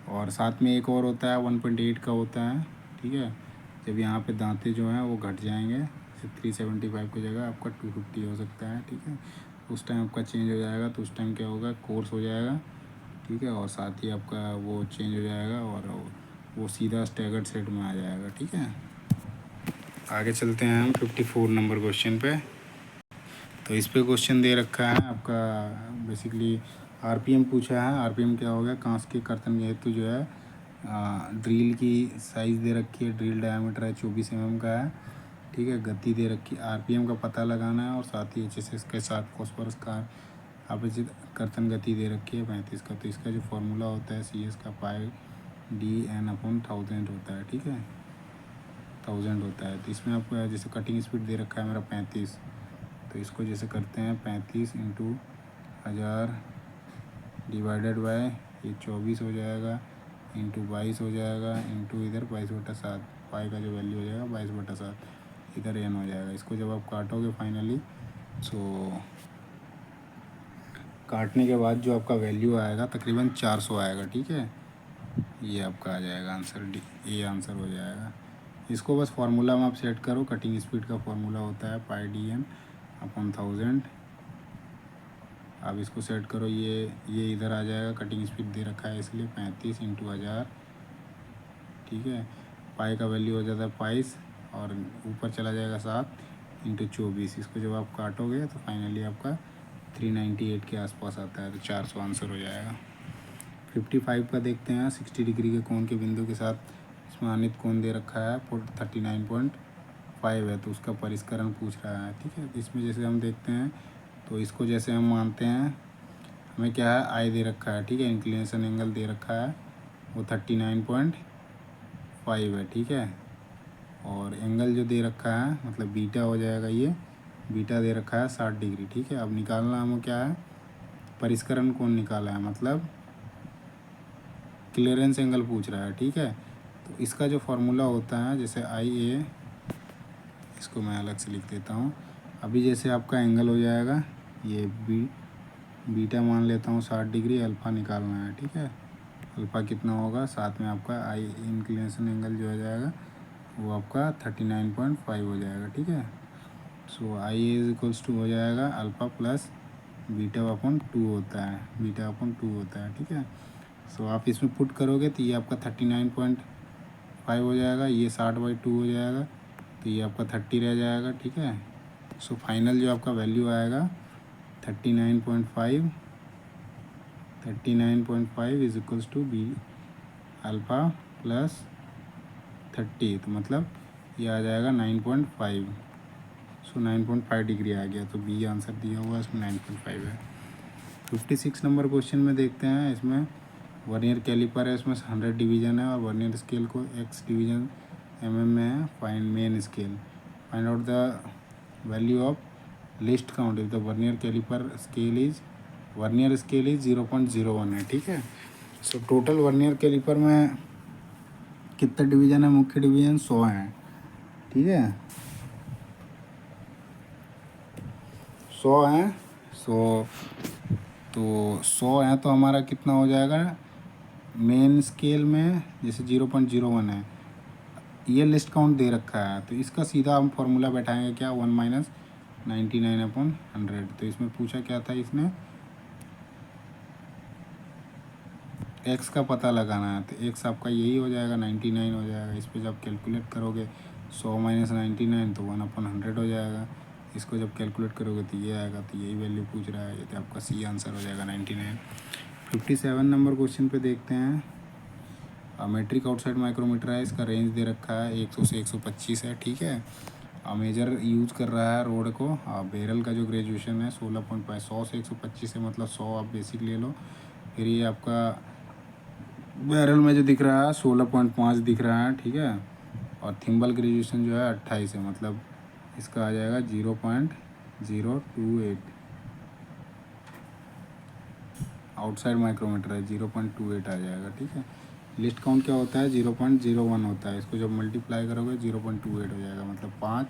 और साथ में एक और होता है 1.8 का होता है, ठीक है। जब यहाँ पे दांते जो हैं वो घट जाएंगे, जैसे 375 की जगह आपका 250 हो सकता है, ठीक है। उस टाइम आपका चेंज हो जाएगा, तो उस टाइम क्या होगा, कोर्स हो जाएगा, ठीक है। और साथ ही आपका वो चेंज हो जाएगा और वो सीधा स्टैगर्ड सेट में आ जाएगा, ठीक है। आगे चलते हैं हम 54 नंबर क्वेश्चन पे। तो इस पे क्वेश्चन दे रखा है आपका, बेसिकली आरपीएम पूछा है। आरपीएम क्या हो गया, कांच के कर्तन के हेतु जो है ड्रिल की साइज़ दे रखी है, ड्रिल डायमीटर है 24 mm का है, ठीक है। गति दे रखी है, आरपीएम का पता लगाना है, और साथ ही एचएसएस के साथ फॉस्फोरस का अपेक्षित कर्तन गति दे रखी है 35 का। तो इसका जो फार्मूला होता है सी एस का पाई DN/1000 होता है, ठीक है। 1000 होता है। तो इसमें आपको जैसे कटिंग स्पीड दे रखा है मेरा 35, तो इसको जैसे करते हैं 35 × 1000 डिवाइडेड बाय ये 24 हो जाएगा, इंटू 22 हो जाएगा, इंटू इधर 22/7, पाई का जो वैल्यू हो जाएगा 22/7, इधर n हो जाएगा। इसको जब आप काटोगे फाइनली, सो काटने के बाद जो आपका वैल्यू आएगा तकरीबन 400 आएगा, ठीक है। ये आपका आ जाएगा आंसर डी, ये आंसर हो जाएगा। इसको बस फार्मूला में आप सेट करो, कटिंग स्पीड का फार्मूला होता है पाई DN/1000। आप इसको सेट करो, ये इधर आ जाएगा, कटिंग स्पीड दे रखा है इसलिए 35 × 1000, ठीक है। पाई का वैल्यू हो जाता है 22 और ऊपर चला जाएगा 7 × 24। इसको जब आप काटोगे तो फाइनली आपका 398 के आसपास आता है, तो 400 आंसर हो जाएगा। 55 का देखते हैं। 60 डिग्री के कोण के बिंदु के साथ इसमें आनित कोण दे रखा है 39.5 है, तो उसका परिष्करण पूछ रहा है, ठीक है। इसमें जैसे हम देखते हैं, तो इसको जैसे हम मानते हैं, हमें क्या है, आई दे रखा है, ठीक है। इंक्लिनेशन एंगल दे रखा है वो 39.5 है, ठीक है। और एंगल जो दे रखा है मतलब बीटा हो जाएगा, ये बीटा दे रखा है 60 डिग्री, ठीक है। अब निकालना हमें क्या है, परिष्करण कोण निकाला है, मतलब क्लियरेंस एंगल पूछ रहा है, ठीक है। तो इसका जो फार्मूला होता है, जैसे IA, इसको मैं अलग से लिख देता हूँ। अभी जैसे आपका एंगल हो जाएगा, ये बीटा मान लेता हूँ 60 डिग्री, अल्फ़ा निकालना है, ठीक है। अल्फ़ा कितना होगा, साथ में आपका आई इंक्लिनेशन एंगल जो हो जाएगा वो आपका 39.5 हो जाएगा, ठीक है। सो IA हो जाएगा अल्फ़ा प्लस बीटा/2 होता है, बीटा/2 होता है, ठीक है। सो आप इसमें पुट करोगे तो ये आपका 39.5 हो जाएगा, ये 60/2 हो जाएगा, तो ये आपका 30 रह जाएगा, ठीक है। सो फाइनल जो आपका वैल्यू आएगा 39.5 is equals to B alpha plus 30, तो मतलब ये आ जाएगा 9.5। सो 9.5 डिग्री आ गया, तो बी आंसर दिया हुआ है, इसमें 9.5 है। 56 नंबर क्वेश्चन में देखते हैं। इसमें वर्नियर कैलिपर है, इसमें 100 डिवीज़न है, और वर्नियर स्केल को x डिवीज़न mm में है। Find main scale, find out the value of least count if the vernier caliper scale is, vernier scale is 0.01 है, ठीक है। सो टोटल वर्नियर कैलिपर में कितना डिवीज़न है, मुख्य डिवीज़न 100 है, ठीक है। 100 है, तो 100 है, तो हमारा कितना हो जाएगा, मेन स्केल में जैसे 0.01 है, ये लिस्ट काउंट दे रखा है, तो इसका सीधा हम फार्मूला बैठाएंगे क्या, 1 - 99/100। तो इसमें पूछा क्या था, इसने x का पता लगाना है, तो x आपका यही हो जाएगा 99 हो जाएगा। इस पर जब कैलकुलेट करोगे 100 माइनस 99 तो 1/100 हो जाएगा। इसको जब कैलकुलेट करोगे तो ये आएगा, तो यही वैल्यू पूछ रहा है, ये तो आपका सी आंसर हो जाएगा 99। 57 नंबर क्वेश्चन पे देखते हैं। मेट्रिक आउटसाइड माइक्रोमीटर है, इसका रेंज दे रखा है 100 से 125 है, ठीक है। मेजर यूज़ कर रहा है रोड को। बैरल का जो ग्रेजुएशन है 16.5, 100 से 125 है, मतलब 100 आप बेसिक ले लो। फिर ये आपका बैरल में जो दिख रहा है 16.5 दिख रहा है, ठीक है। और थिम्बल ग्रेजुएशन जो है 28 है, मतलब इसका आ जाएगा 0.028। आउटसाइड माइक्रोमीटर है 0.28 आ जाएगा, ठीक है। लिस्ट काउंट क्या होता है 0.01 होता है, इसको जब मल्टीप्लाई करोगे 0.28 हो जाएगा, मतलब 5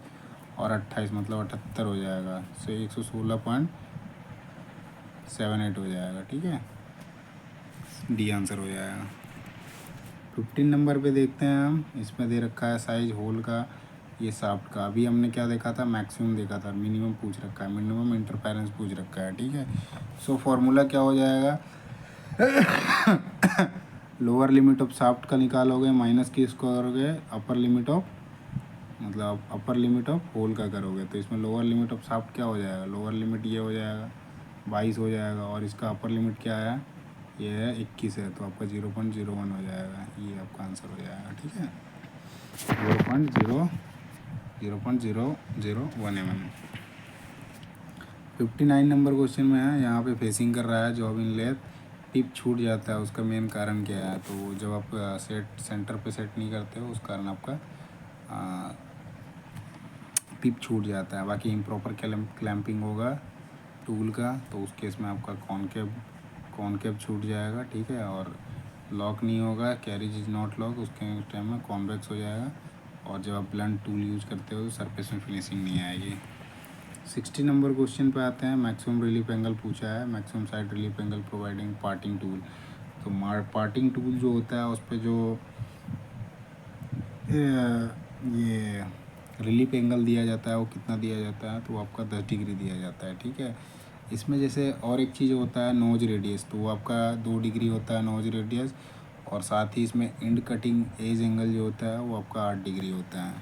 और 28 मतलब 78 हो जाएगा, से 116.78 हो जाएगा, ठीक है। डी आंसर हो जाएगा। 15 नंबर पे देखते हैं हम, इसमें दे रखा है साइज होल का, ये शाफ्ट का। अभी हमने क्या देखा था, मैक्सिमम देखा था, मिनिमम पूछ रखा है, मिनिमम इंटरफेरेंस पूछ रखा है, ठीक है। सो फॉर्मूला क्या हो जाएगा, लोअर लिमिट ऑफ शाफ्ट का निकालोगे माइनस की इसको करोगे अपर लिमिट ऑफ, मतलब अपर लिमिट ऑफ होल का करोगे, तो इसमें लोअर लिमिट ऑफ शाफ्ट क्या हो जाएगा, लोअर लिमिट ये हो जाएगा 22 हो जाएगा, और इसका अपर लिमिट क्या है, ये है 21 है, तो आपका 0.01 हो जाएगा, ये आपका आंसर हो जाएगा, ठीक है। 0.001 mm। 59 नंबर क्वेश्चन में है, यहाँ पे फेसिंग कर रहा है जॉब इन लेथ, टिप छूट जाता है, उसका मेन कारण क्या है, तो जब आप सेट सेंटर पे सेट नहीं करते हो उस कारण आपका टिप छूट जाता है। बाकी इम्प्रॉपर क्लैंपिंग होगा टूल का, तो उस केस में आपका कॉनकेव छूट जाएगा, ठीक है। और लॉक नहीं होगा, कैरिज इज नॉट लॉक, उसके टाइम में कॉन्वेक्स हो जाएगा। और जब आप ब्लंट टूल यूज करते हो तो सरफेस में फिनिशिंग नहीं आएगी। 60 नंबर क्वेश्चन पे आते हैं। मैक्सिमम रिलीफ एंगल पूछा है, maximum side relief angle providing parting tool. तो पार्टिंग टूल जो होता है उस पर जो ये रिलीफ एंगल दिया जाता है वो कितना दिया जाता है, तो आपका 10 डिग्री दिया जाता है, ठीक है। इसमें जैसे और एक चीज़ होता है नोज रेडियस, तो वो आपका 2 डिग्री होता है नोज रेडियस, और साथ ही इसमें एंड कटिंग एज एंगल जो होता है वो आपका 8 डिग्री होता है।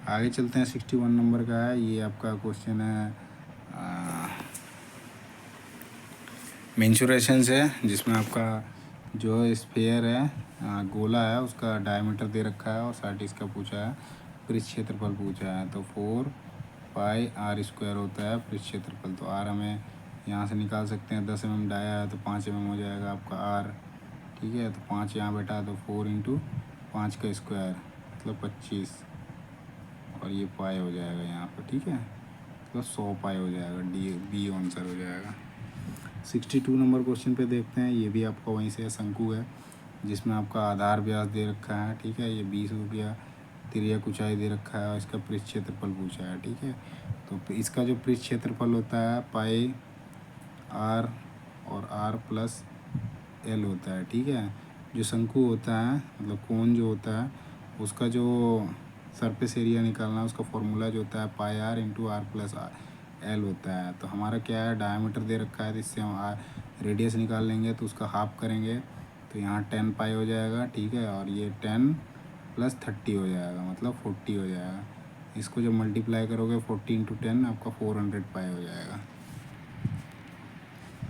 आगे चलते हैं, 61 नंबर का है, ये आपका क्वेश्चन है मेंसुरेशन से, जिसमें आपका जो स्फेयर है गोला है उसका डायमीटर दे रखा है, और साथ ही इसका पूछा है पृष्ठ क्षेत्रफल पूछा है, तो 4πr² होता है पृष्ठ क्षेत्रफल। तो आर हमें यहाँ से निकाल सकते हैं, 10 mm डाया है तो 5 mm हो जाएगा आपका आर, ठीक है। तो 5 यहाँ बैठा तो 4 × 5 का स्क्वायर मतलब 25, और ये पाई हो जाएगा यहाँ पर, ठीक है। तो 100 पाई हो जाएगा, डी बी आंसर हो जाएगा। 62 नंबर क्वेश्चन पे देखते हैं, ये भी आपका वहीं से शंकु है, जिसमें आपका आधार व्यास दे रखा है, ठीक है। ये 20 रुपया तिर्यक ऊंचाई दे रखा है, और इसका पृष्ठ क्षेत्रफल पूछा है, ठीक है। तो इसका जो पृष्ठ क्षेत्रफल होता है पाई आर और r+l होता है, ठीक है। जो शंकु होता है मतलब कोन जो होता है उसका जो सरफेस एरिया निकालना है, उसका फॉर्मूला जो होता है πr × r+l होता है। तो हमारा क्या है, डायमीटर दे रखा है, तो इससे हम रेडियस निकाल लेंगे, तो उसका हाफ करेंगे तो यहाँ 10 पाई हो जाएगा, ठीक है। और ये 10 + 30 हो जाएगा, मतलब 40 हो जाएगा। इसको जब मल्टीप्लाई करोगे 40 × 10 आपका 400 पाई हो जाएगा।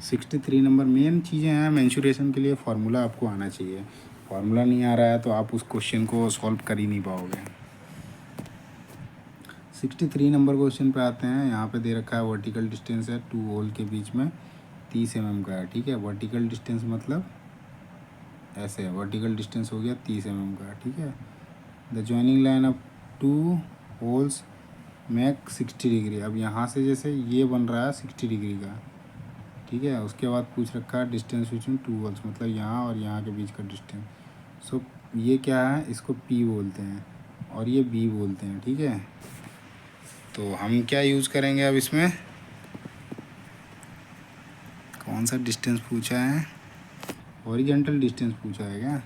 63 नंबर, मेन चीज़ें हैं मेंसुरेशन के लिए, फार्मूला आपको आना चाहिए। फार्मूला नहीं आ रहा है तो आप उस क्वेश्चन को सॉल्व कर ही नहीं पाओगे। 63 नंबर क्वेश्चन पे आते हैं। यहाँ पे दे रखा है वर्टिकल डिस्टेंस है 2 होल के बीच में 30 mm का है, ठीक है। वर्टिकल डिस्टेंस मतलब ऐसे है, वर्टिकल डिस्टेंस हो गया 30 mm का, ठीक है। The joining line of 2 holes make 60 degree. अब यहाँ से जैसे ये बन रहा है 60 डिग्री का, ठीक है। उसके बाद पूछ रखा है डिस्टेंस बिटवीन 2 होल्स, मतलब यहाँ और यहाँ के बीच का डिस्टेंस। सो ये क्या है, इसको P बोलते हैं और ये B बोलते हैं, ठीक है। तो हम क्या यूज़ करेंगे अब इसमें, कौन सा डिस्टेंस पूछा है, हॉरिजॉन्टल डिस्टेंस पूछा है क्या,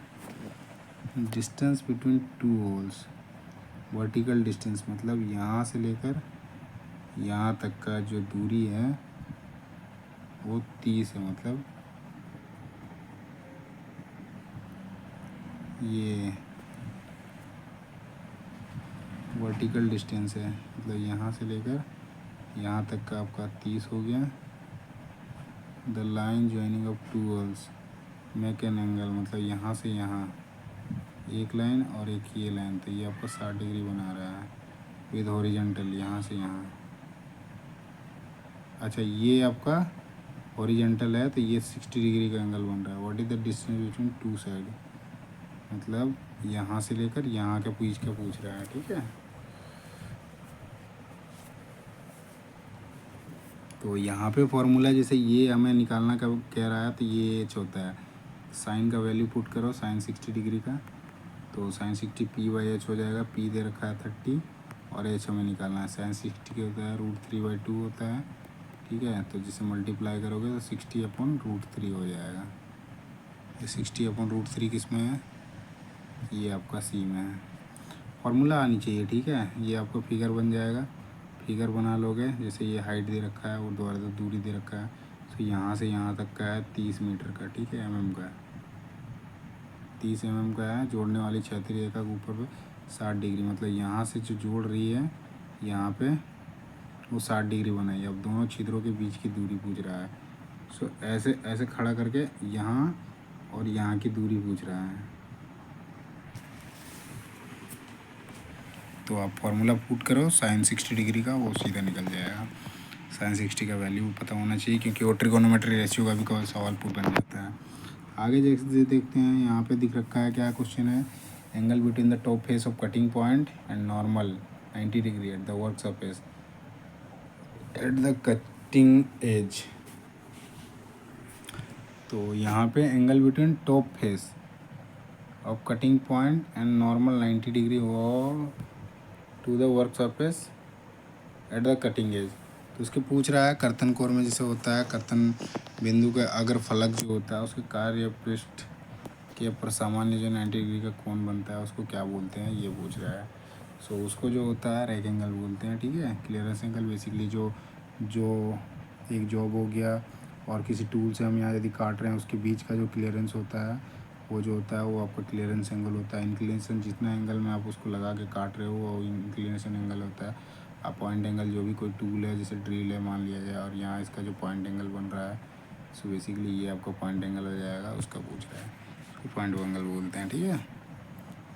distance between 2 holes. Vertical distance मतलब यहाँ से लेकर यहाँ तक का जो दूरी है वो 30 है, मतलब ये वर्टिकल डिस्टेंस है, मतलब यहाँ से लेकर यहाँ तक का आपका 30 हो गया। The line joining of two whirls make an angle, मतलब यहाँ से यहाँ एक लाइन और एक ये लाइन, तो ये आपका 60 डिग्री बना रहा है विद हॉरिजेंटल यहाँ से यहाँ। अच्छा ये आपका हॉरिजेंटल है तो ये 60 डिग्री का एंगल बन रहा है। What is the distance between two side, मतलब यहाँ से लेकर यहाँ के बीच का पूछ रहा है, ठीक है। तो यहाँ पे फॉर्मूला जैसे ये हमें निकालना का कह रहा है तो ये एच होता है, साइन का वैल्यू पुट करो साइन 60 डिग्री का, तो साइन 60 पी बाई एच हो जाएगा। पी दे रखा है 30 और एच हमें निकालना है। साइन 60 क्या होता है, √3/2 होता है, ठीक है। तो जिसे मल्टीप्लाई करोगे तो 60/√3 हो जाएगा। ये 60/√3 किस में है, ये आपका सी में है। फार्मूला आनी चाहिए, ठीक है। ये आपको फिगर बन जाएगा, फिगर बना लोगे। जैसे ये हाइट दे रखा है और द्वारा दूरी दे रखा है, तो यहाँ से यहाँ तक का है 30 मीटर का, ठीक है, mm का 30 mm का है। जोड़ने वाली क्षैतिज रेखा के ऊपर पे 60 डिग्री, मतलब यहाँ से जो जोड़ रही है यहाँ पे वो 60 डिग्री बनाई। अब दोनों छिद्रों के बीच की दूरी पूछ रहा है। सो ऐसे ऐसे खड़ा करके यहाँ और यहाँ की दूरी पूछ रहा है। तो आप फार्मूला पुट करो साइन 60 डिग्री का, वो सीधा निकल जाएगा। साइन 60 का वैल्यू पता होना चाहिए, क्योंकि वो ट्रिगोनोमेट्री रेशियो का भी कोई सवाल पुट बन जाता है। आगे जैसे देखते हैं, यहाँ पे दिख रखा है क्या क्वेश्चन है, angle between the top face of cutting point and normal 90 degree at the work surface at the cutting edge. तो यहाँ पे angle between top face of cutting point and normal 90 degree हो to the work surface at the cutting edge. तो उसके पूछ रहा है कर्तन कोर में जैसे होता है, कर्तन बिंदु का अगर फलक जो होता है उसके कार्य पृष्ठ के ऊपर सामान्य जो 90 डिग्री का कोण बनता है उसको क्या बोलते हैं, ये पूछ रहा है। सो उसको जो होता है रेक एंगल बोलते हैं, ठीक है। क्लियरेंस एंगल बेसिकली जो एक जॉब हो गया और किसी टूल से हम यहाँ यदि काट रहे हैं उसके बीच का जो क्लियरेंस होता है वो जो होता है वो आपका क्लियरेंस एंगल होता है। इंक्लिनेशन जितना एंगल में आप उसको लगा के काट रहे हो वो इंक्लिनेशन एंगल होता है। आप पॉइंट एंगल जो भी कोई टूल है जैसे ड्रिल है मान लिया जाए और यहाँ इसका जो पॉइंट एंगल बन रहा है, सो बेसिकली ये आपका पॉइंट एंगल हो जाएगा, उसका पूछ रहा है, उसको पॉइंट एंगल बोलते हैं, ठीक है।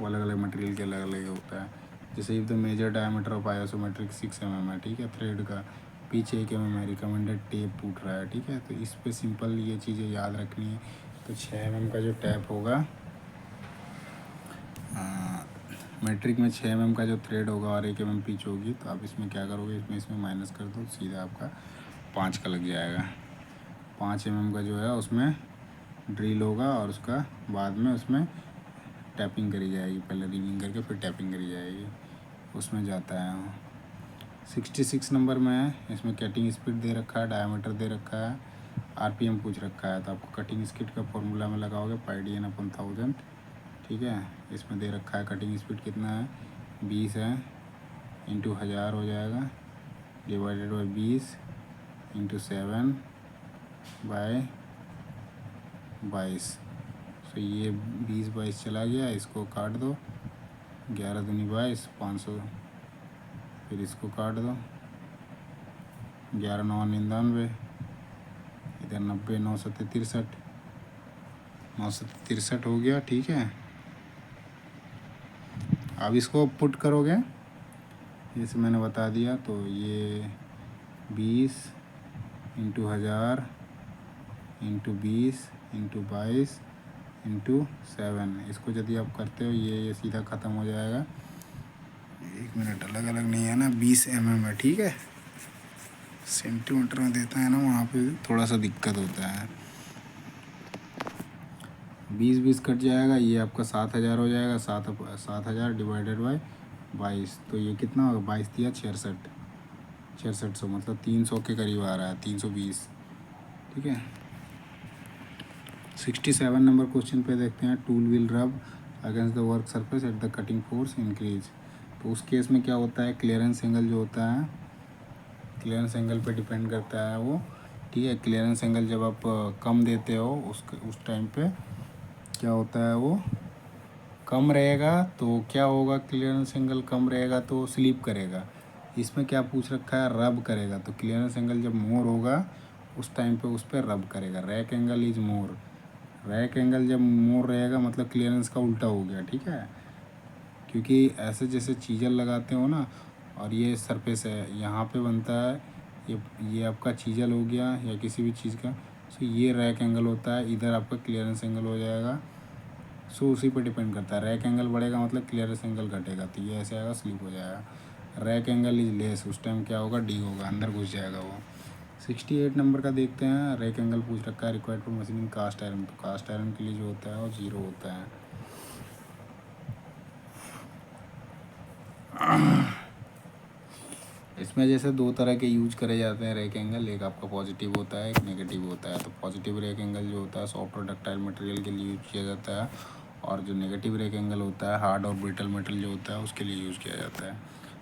वो अलग अलग मटेरियल के अलग अलग होता है। जैसे if the major diameter of isometric 6 mm है, ठीक है, थ्रेड का पीछे 1 mm है, रिकमेंडेड टेप पूछ रहा है, ठीक है। तो इस पे सिंपल ये चीज़ें याद रखनी है। तो 6 mm का जो टैप होगा, मेट्रिक में 6 mm का जो थ्रेड होगा और 1 mm पिच होगी, तो आप इसमें क्या करोगे, इसमें माइनस कर दो, सीधा आपका 5 का लग जाएगा। 5 mm का जो है उसमें ड्रिल होगा और उसका बाद में उसमें टैपिंग करी जाएगी, पहले रिंगिंग करके फिर टैपिंग करी जाएगी, उसमें जाता है। 66 नंबर में है, इसमें कटिंग स्पीड दे रखा है, डायमीटर दे रखा है, RPM पूछ रखा है। तो आपको कटिंग स्पीड का फॉर्मूला में लगाओगे πd/1000, ठीक है। इसमें दे रखा है कटिंग स्पीड कितना है, 20 है, इंटू 1000 हो जाएगा, डिवाइडेड बाई 20 इंटू 7/22। तो ये 20/22 चला गया, इसको काट दो, 11 दूनी 22, 500, फिर इसको काट दो, 11 9 99, इधर 90 9 7 63, 963 हो गया, ठीक है। अब इसको पुट करोगे, जैसे मैंने बता दिया, तो ये 20 इंटू 1000 इंटू 20 इंटू 22 इंटू 7, इसको यदि आप करते हो ये सीधा ख़त्म हो जाएगा। 1 मिनट, अलग अलग नहीं है ना, 20 mm है, ठीक है। सेंटीमीटर में देता है ना, वहाँ पे थोड़ा सा दिक्कत होता है। 20 कट जाएगा, ये आपका 7000 हो जाएगा। 7000 डिवाइडेड बाई 22, तो ये कितना होगा, 22 दिया 6600, मतलब 300 के करीब आ रहा है, 320, ठीक है। 67 नंबर क्वेश्चन पे देखते हैं, टूल विल रब against the work surface at the cutting force increase. तो उस केस में क्या होता है, क्लियरेंस एंगल जो होता है, क्लियरेंस एंगल पे डिपेंड करता है वो, ठीक है। क्लियरेंस एंगल जब आप कम देते हो उस टाइम पे क्या होता है, वो कम रहेगा तो क्या होगा, क्लियरेंस एंगल कम रहेगा तो स्लीप करेगा। इसमें क्या पूछ रखा है, रब करेगा। तो क्लियरेंस एंगल जब मोर होगा उस टाइम पे उस पर रब करेगा। Rack angle is more, rack angle जब मोर रहेगा मतलब क्लियरेंस का उल्टा हो गया, ठीक है। क्योंकि ऐसे जैसे चीज़र लगाते हो ना, और ये सरफेस है यहाँ पे बनता है, ये आपका चीज़ल हो गया या किसी भी चीज़ का, सो ये रैक एंगल होता है, इधर आपका क्लियरेंस एंगल हो जाएगा। सो उसी पे डिपेंड करता है, रैक एंगल बढ़ेगा मतलब क्लियरेंस एंगल घटेगा, तो ये ऐसे आएगा, स्लिप हो जाएगा। रैक एंगल इज लेस, उस टाइम क्या होगा, डी होगा, अंदर घुस जाएगा वो। 68 नंबर का देखते हैं। रैक एंगल पूछ रखा है, required for machining cast iron. तो कास्ट आयरन के लिए जो होता है वो 0 होता है। इसमें जैसे दो तरह के यूज करे जाते हैं रैक एंगल, एक आपका पॉजिटिव होता है, एक नेगेटिव होता है। तो पॉजिटिव रैक एंगल जो होता है सॉफ्ट और डक्टाइल मटेरियल के लिए यूज किया जाता है, और जो नेगेटिव रैक एंगल होता है हार्ड और ब्रिटल मेटल जो होता है उसके लिए यूज़ किया जाता है।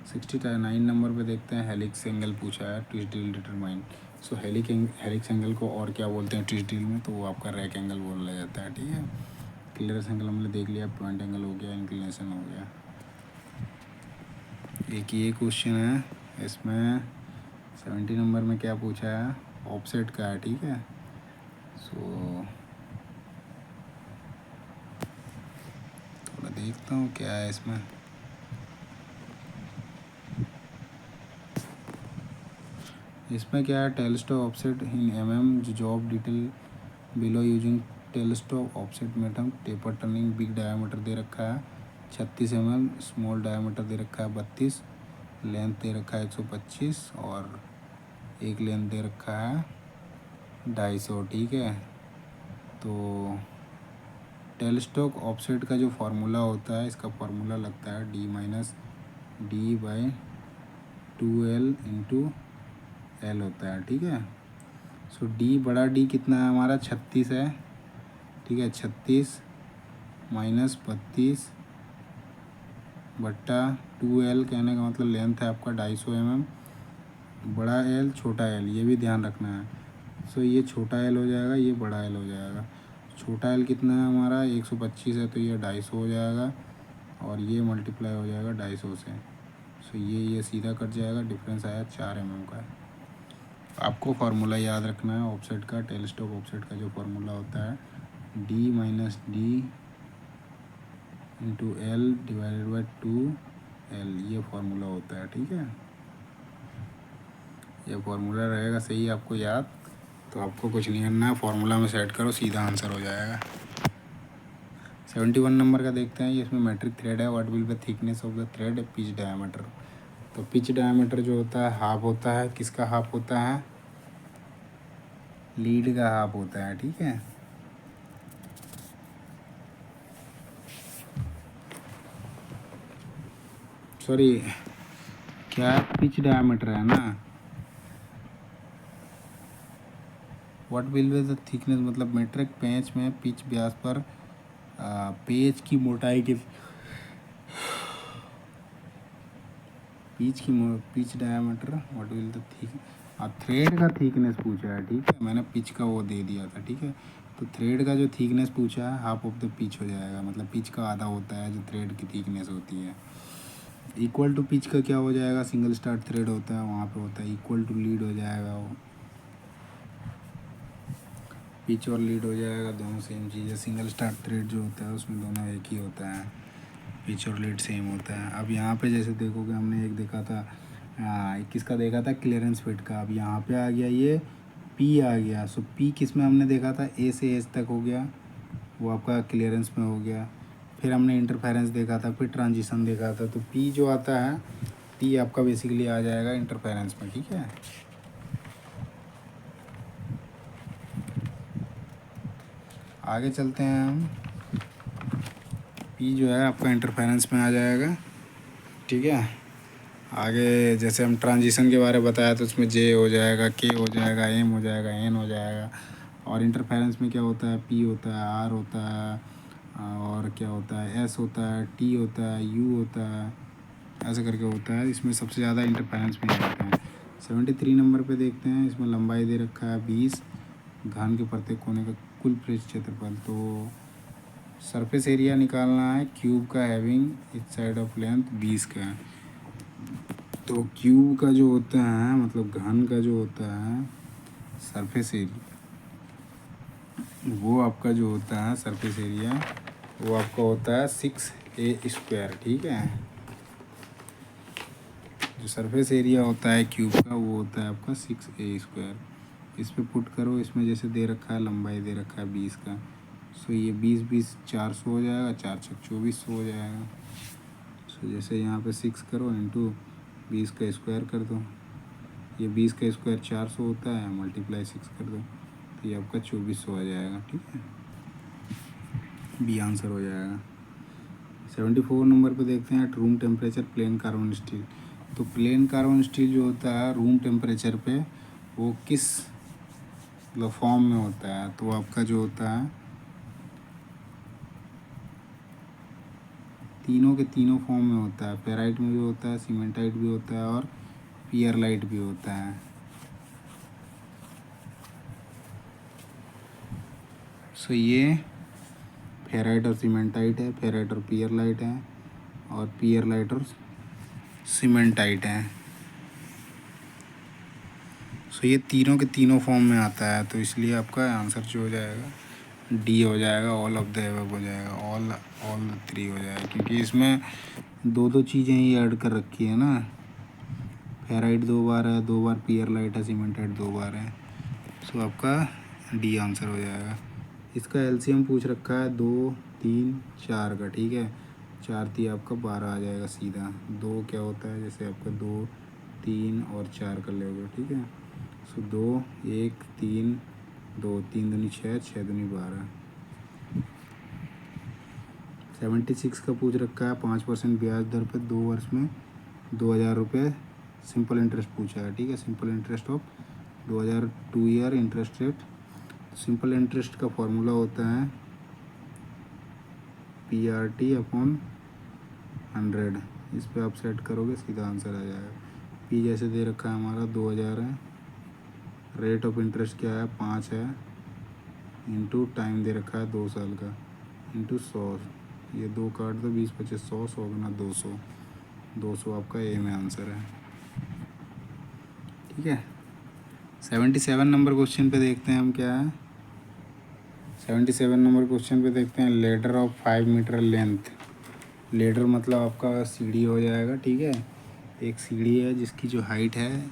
69 नंबर पे देखते हैं, हेलिक्स एंगल पूछा है, ट्विस्ट ड्रिल डिटरमाइन। सो हेलिक्स एंगल को और क्या बोलते हैं ट्विस्ट ड्रिल में, तो वो आपका रैक एंगल बोला जाता है, ठीक है। क्लियरेंस एंगल हमने देख लिया, पॉइंट एंगल हो गया, इंक्लिनेशन हो गया। एक ये क्वेश्चन है, इसमें 70 नंबर में क्या पूछा है, ऑफसेट का है, ठीक है। सो थोड़ा देखता हूँ क्या है इसमें। इसमें क्या है, टेलीस्कोप ऑफसेट इन जो job detail below using telescope offset method, taper turning big diameter दे रखा है 36 स्मॉल डायमीटर दे रखा है 32, लेंथ दे रखा है 125, और एक लेंथ दे रखा है 250, ठीक है। तो टेलीस्कोप ऑफसेट का जो फार्मूला होता है, इसका फार्मूला लगता है D/2L L होता है, ठीक है। सो डी, बड़ा डी कितना है हमारा, 36 है, ठीक है। 36 माइनस 32 बट्टा 2L, कहने का मतलब लेंथ है आपका 250 mm, बड़ा एल छोटा एल, ये भी ध्यान रखना है। सो ये छोटा एल हो जाएगा, ये बड़ा एल हो जाएगा। छोटा एल कितना है हमारा 125 है, तो ये 250 हो जाएगा, और ये मल्टीप्लाई हो जाएगा 250 से। सो ये सीधा कट जाएगा, डिफरेंस आया 4 mm का। आपको फार्मूला याद रखना है ऑफसेट का, टेलीस्कोप ऑफसेट का जो फार्मूला होता है D/D/L/2L, ये फार्मूला होता है, ठीक है। ये फार्मूला रहेगा सही आपको याद, तो आपको कुछ नहीं करना है, फार्मूला में सेट करो, सीधा आंसर हो जाएगा। 71 नंबर का देखते हैं, ये इसमें मैट्रिक थ्रेड है, what will be thickness of the thread, pitch diameter. तो पिच डायमीटर जो होता है हाफ होता है, किसका हाफ होता है, लीड का हाफ होता है, ठीक है। सॉरी, क्या पिच डायमीटर है ना, what will be the thickness मतलब मीट्रिक पेंच में पिच व्यास पर पेज की मोटाई के, pitch diameter, what will the thick, thread का थिकनेस पूछा है, ठीक है। मैंने पिच का वो दे दिया था, ठीक है। तो थ्रेड का जो थिकनेस पूछा है हाफ ऑफ द पिच हो जाएगा, मतलब पिच का आधा होता है जो थ्रेड की थिकनेस होती है। इक्वल टू पिच का क्या हो जाएगा, सिंगल स्टार्ट थ्रेड होता है वहाँ पे होता है, इक्वल टू लीड हो जाएगा वो, पिच और लीड हो जाएगा, दोनों सेम चीज़ है। सिंगल स्टार्ट थ्रेड जो होता है उसमें दोनों एक ही होता है, पिच और लीड सेम होता है। अब यहाँ पे जैसे देखोगे हमने एक देखा था, किसका देखा था, क्लियरेंस फिट का। अब यहाँ पे आ गया ये पी आ गया। सो पी किस में हमने देखा था, ए से एच तक हो गया, वो आपका क्लियरेंस में हो गया। फिर हमने इंटरफेरेंस देखा था, फिर ट्रांजिशन देखा था। तो पी जो आता है, पी आपका बेसिकली आ जाएगा इंटरफेरेंस में, ठीक है। आगे चलते हैं हम, पी जो है आपका इंटरफेरेंस में आ जाएगा, ठीक है। आगे जैसे हम ट्रांजिशन के बारे में बताया, तो उसमें जे हो जाएगा, के हो जाएगा, एम हो जाएगा, एन हो जाएगा। और इंटरफेरेंस में क्या होता है, पी होता है, आर होता है, और क्या होता है, एस होता है, टी होता है, यू होता है, ऐसे करके होता है। इसमें सबसे ज़्यादा इंटरफेरेंस में जाते हैं। 73 नंबर पे देखते हैं, इसमें लंबाई दे रखा है 20, घन के प्रत्येक कोने का कुल पृष्ठ क्षेत्रफल। तो सरफेस एरिया निकालना है क्यूब का हैविंग इस साइड ऑफ लेंथ 20 का। तो क्यूब का जो होता है मतलब घन का जो होता है सरफेस एरिया, वो आपका जो होता है सरफेस एरिया वो आपका होता है 6a²। ठीक है, जो सरफेस एरिया होता है क्यूब का वो होता है आपका 6a²। इस पे पुट करो, इसमें जैसे दे रखा है लंबाई दे रखा है 20 का, सो ये 20 400 हो जाएगा, 4×6 = 2400 हो जाएगा। सो जैसे यहाँ पे 6 करो इंटू 20 का स्क्वायर कर दो, ये 20 का स्क्वायर 400 होता है, मल्टीप्लाई 6 कर दो तो ये आपका 2400 आ जाएगा। ठीक है, बी आंसर हो जाएगा। 74 नंबर पे देखते हैं room temperature plane carbon steel. तो प्लेन कार्बन स्टील जो होता है रूम टेम्परेचर पे वो किस मतलब फॉर्म में होता है, तो आपका जो होता है तीनों के तीनों फॉर्म में होता है। फेराइट में भी होता है, सीमेंटाइट भी होता है और पियरलाइट भी होता है। सो ये फेराइट और सीमेंटाइट है, फेराइट और पियरलाइट है, और पियरलाइट और सीमेंटाइट है। सो ये तीनों के तीनों फॉर्म में आता है, तो इसलिए आपका आंसर जो हो जाएगा डी हो जाएगा, ऑल ऑफ द एबव हो जाएगा, ऑल 3 हो जाएगा, क्योंकि इसमें दो दो चीज़ें ही ऐड कर रखी है ना। फेराइट 2 बार है, 2 बार पियरलाइट है, सीमेंटाइट 2 बार है। सो आपका डी आंसर हो जाएगा। इसका एलसीएम पूछ रखा है 2 3 4 का। ठीक है, 4 3 आपका 12 आ जाएगा सीधा। 2 क्या होता है, जैसे आपका 2 3 और 4 कर लोगे। ठीक है, सो 2 1 3 2 3 दूनी 6 6 दूनी 12। 76 का पूछ रखा है 5% ब्याज दर पे 2 वर्ष में 2000 रुपये सिंपल इंटरेस्ट पूछा है। ठीक है, simple interest of 2000 2 year interest rate. Simple interest का फॉर्मूला होता है PRT/100। इस पे आप सेट करोगे सीधा आंसर आ जाएगा। पी जैसे दे रखा है हमारा 2000 है, रेट ऑफ इंटरेस्ट क्या है 5 है, इंटू टाइम दे रखा है 2 साल का, इंटू 100। ये 2 काट दो, 20 25 100, 100 गुना 200, 200 आपका ए में आंसर है। ठीक है, 77 नंबर क्वेश्चन पे देखते हैं हम क्या है। 77 नंबर क्वेश्चन पे देखते हैं ladder of 5 metre length. Ladder मतलब आपका सीढ़ी हो जाएगा। ठीक है, एक सीढ़ी है जिसकी जो हाइट है,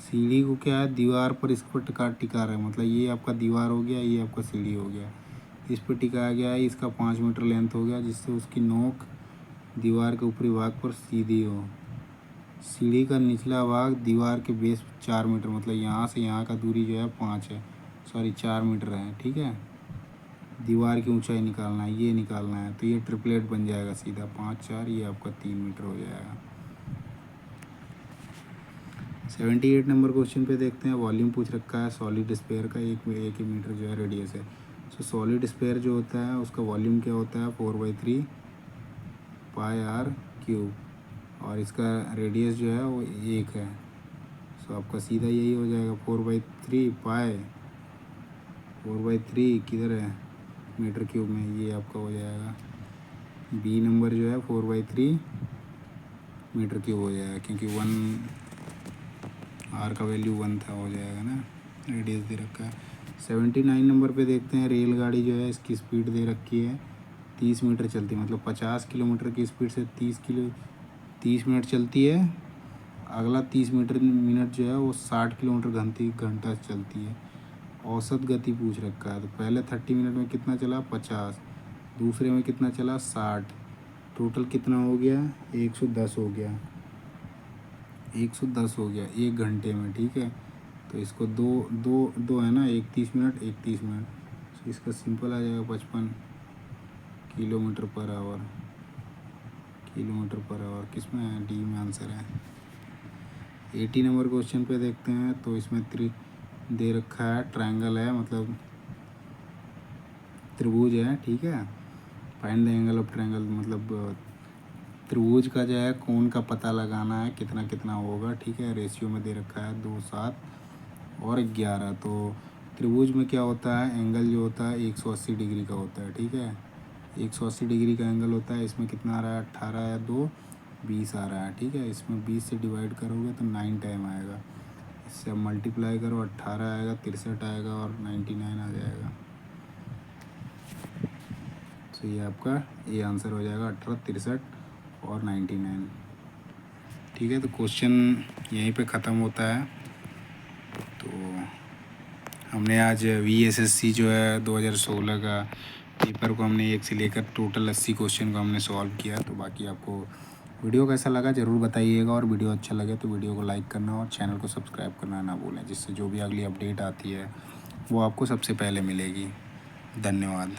सीढ़ी को क्या है दीवार पर इस पर टिका रहा है, मतलब ये आपका दीवार हो गया, ये आपका सीढ़ी हो गया, इस पर टिकाया गया है। इसका 5 मीटर लेंथ हो गया, जिससे उसकी नोक दीवार के ऊपरी भाग पर सीधी हो। सीढ़ी का निचला भाग दीवार के बेस 4 मीटर, मतलब यहाँ से यहाँ का दूरी जो है 5 है, सॉरी 4 मीटर है। ठीक है, दीवार की ऊंचाई निकालना है, ये निकालना है, तो ये ट्रिपलेट बन जाएगा सीधा 5 4, ये आपका 3 मीटर हो जाएगा। 78 नंबर क्वेश्चन पे देखते हैं वॉल्यूम पूछ रखा है सॉलिड स्फीयर का, एक मीटर जो है रेडियस है। सो सॉलिड स्फीयर जो होता है उसका वॉल्यूम क्या होता है 4/3 πr³, और इसका रेडियस जो है वो 1 है। सो आपका सीधा यही हो जाएगा 4/3 किधर है मीटर क्यूब में, ये आपका हो जाएगा बी नंबर जो है 4/3 मीटर क्यूब हो जाएगा, क्योंकि 1 आर का वैल्यू 1 था, हो जाएगा ना, रेडियस दे रखा है। 79 नंबर पे देखते हैं रेलगाड़ी जो है इसकी स्पीड दे रखी है 30 मीटर चलती है, मतलब 50 किलोमीटर की स्पीड से 30 मिनट चलती है। अगला 30 मिनट जो है वो 60 किलोमीटर घंटा चलती है। औसत गति पूछ रखा है, तो पहले 30 मिनट में कितना चला 50, दूसरे में कितना चला 60, टोटल कितना हो गया 110 हो गया, 110 हो गया 1 घंटे में। ठीक है, तो इसको दो है ना, 30 मिनट 30 मिनट, तो इसका सिंपल आ जाएगा 55 किलोमीटर पर आवर। किसमें है, डी में आंसर है। 80 नंबर क्वेश्चन पे देखते हैं, तो इसमें दे रखा है ट्रायंगल है, मतलब त्रिभुज है। ठीक है, find the angle of triangle, मतलब त्रिभुज का जो है कोण का पता लगाना है, कितना कितना होगा। ठीक है, रेशियो में दे रखा है 2 7 और 11, तो त्रिभुज में क्या होता है, एंगल जो होता है 180 डिग्री का होता है, ठीक है। 180 डिग्री का एंगल होता है। इसमें कितना आ रहा है, 18 या 2 20 आ रहा है, ठीक है। इसमें 20 से डिवाइड करोगे तो 9 टाइम आएगा। इससे अब मल्टीप्लाई करो, 18 आएगा, 63 आएगा और 99 आ जाएगा। तो ये आपका ये आंसर हो जाएगा 18, 63 और 99, ठीक है। तो क्वेश्चन यहीं पे ख़त्म होता है। तो हमने आज VSSC जो है 2016 का पेपर को हमने 1 से लेकर टोटल 80 क्वेश्चन को हमने सॉल्व किया। तो बाकी आपको वीडियो कैसा लगा ज़रूर बताइएगा, और वीडियो अच्छा लगे तो वीडियो को लाइक करना और चैनल को सब्सक्राइब करना ना भूलें, जिससे जो भी अगली अपडेट आती है वो आपको सबसे पहले मिलेगी। धन्यवाद।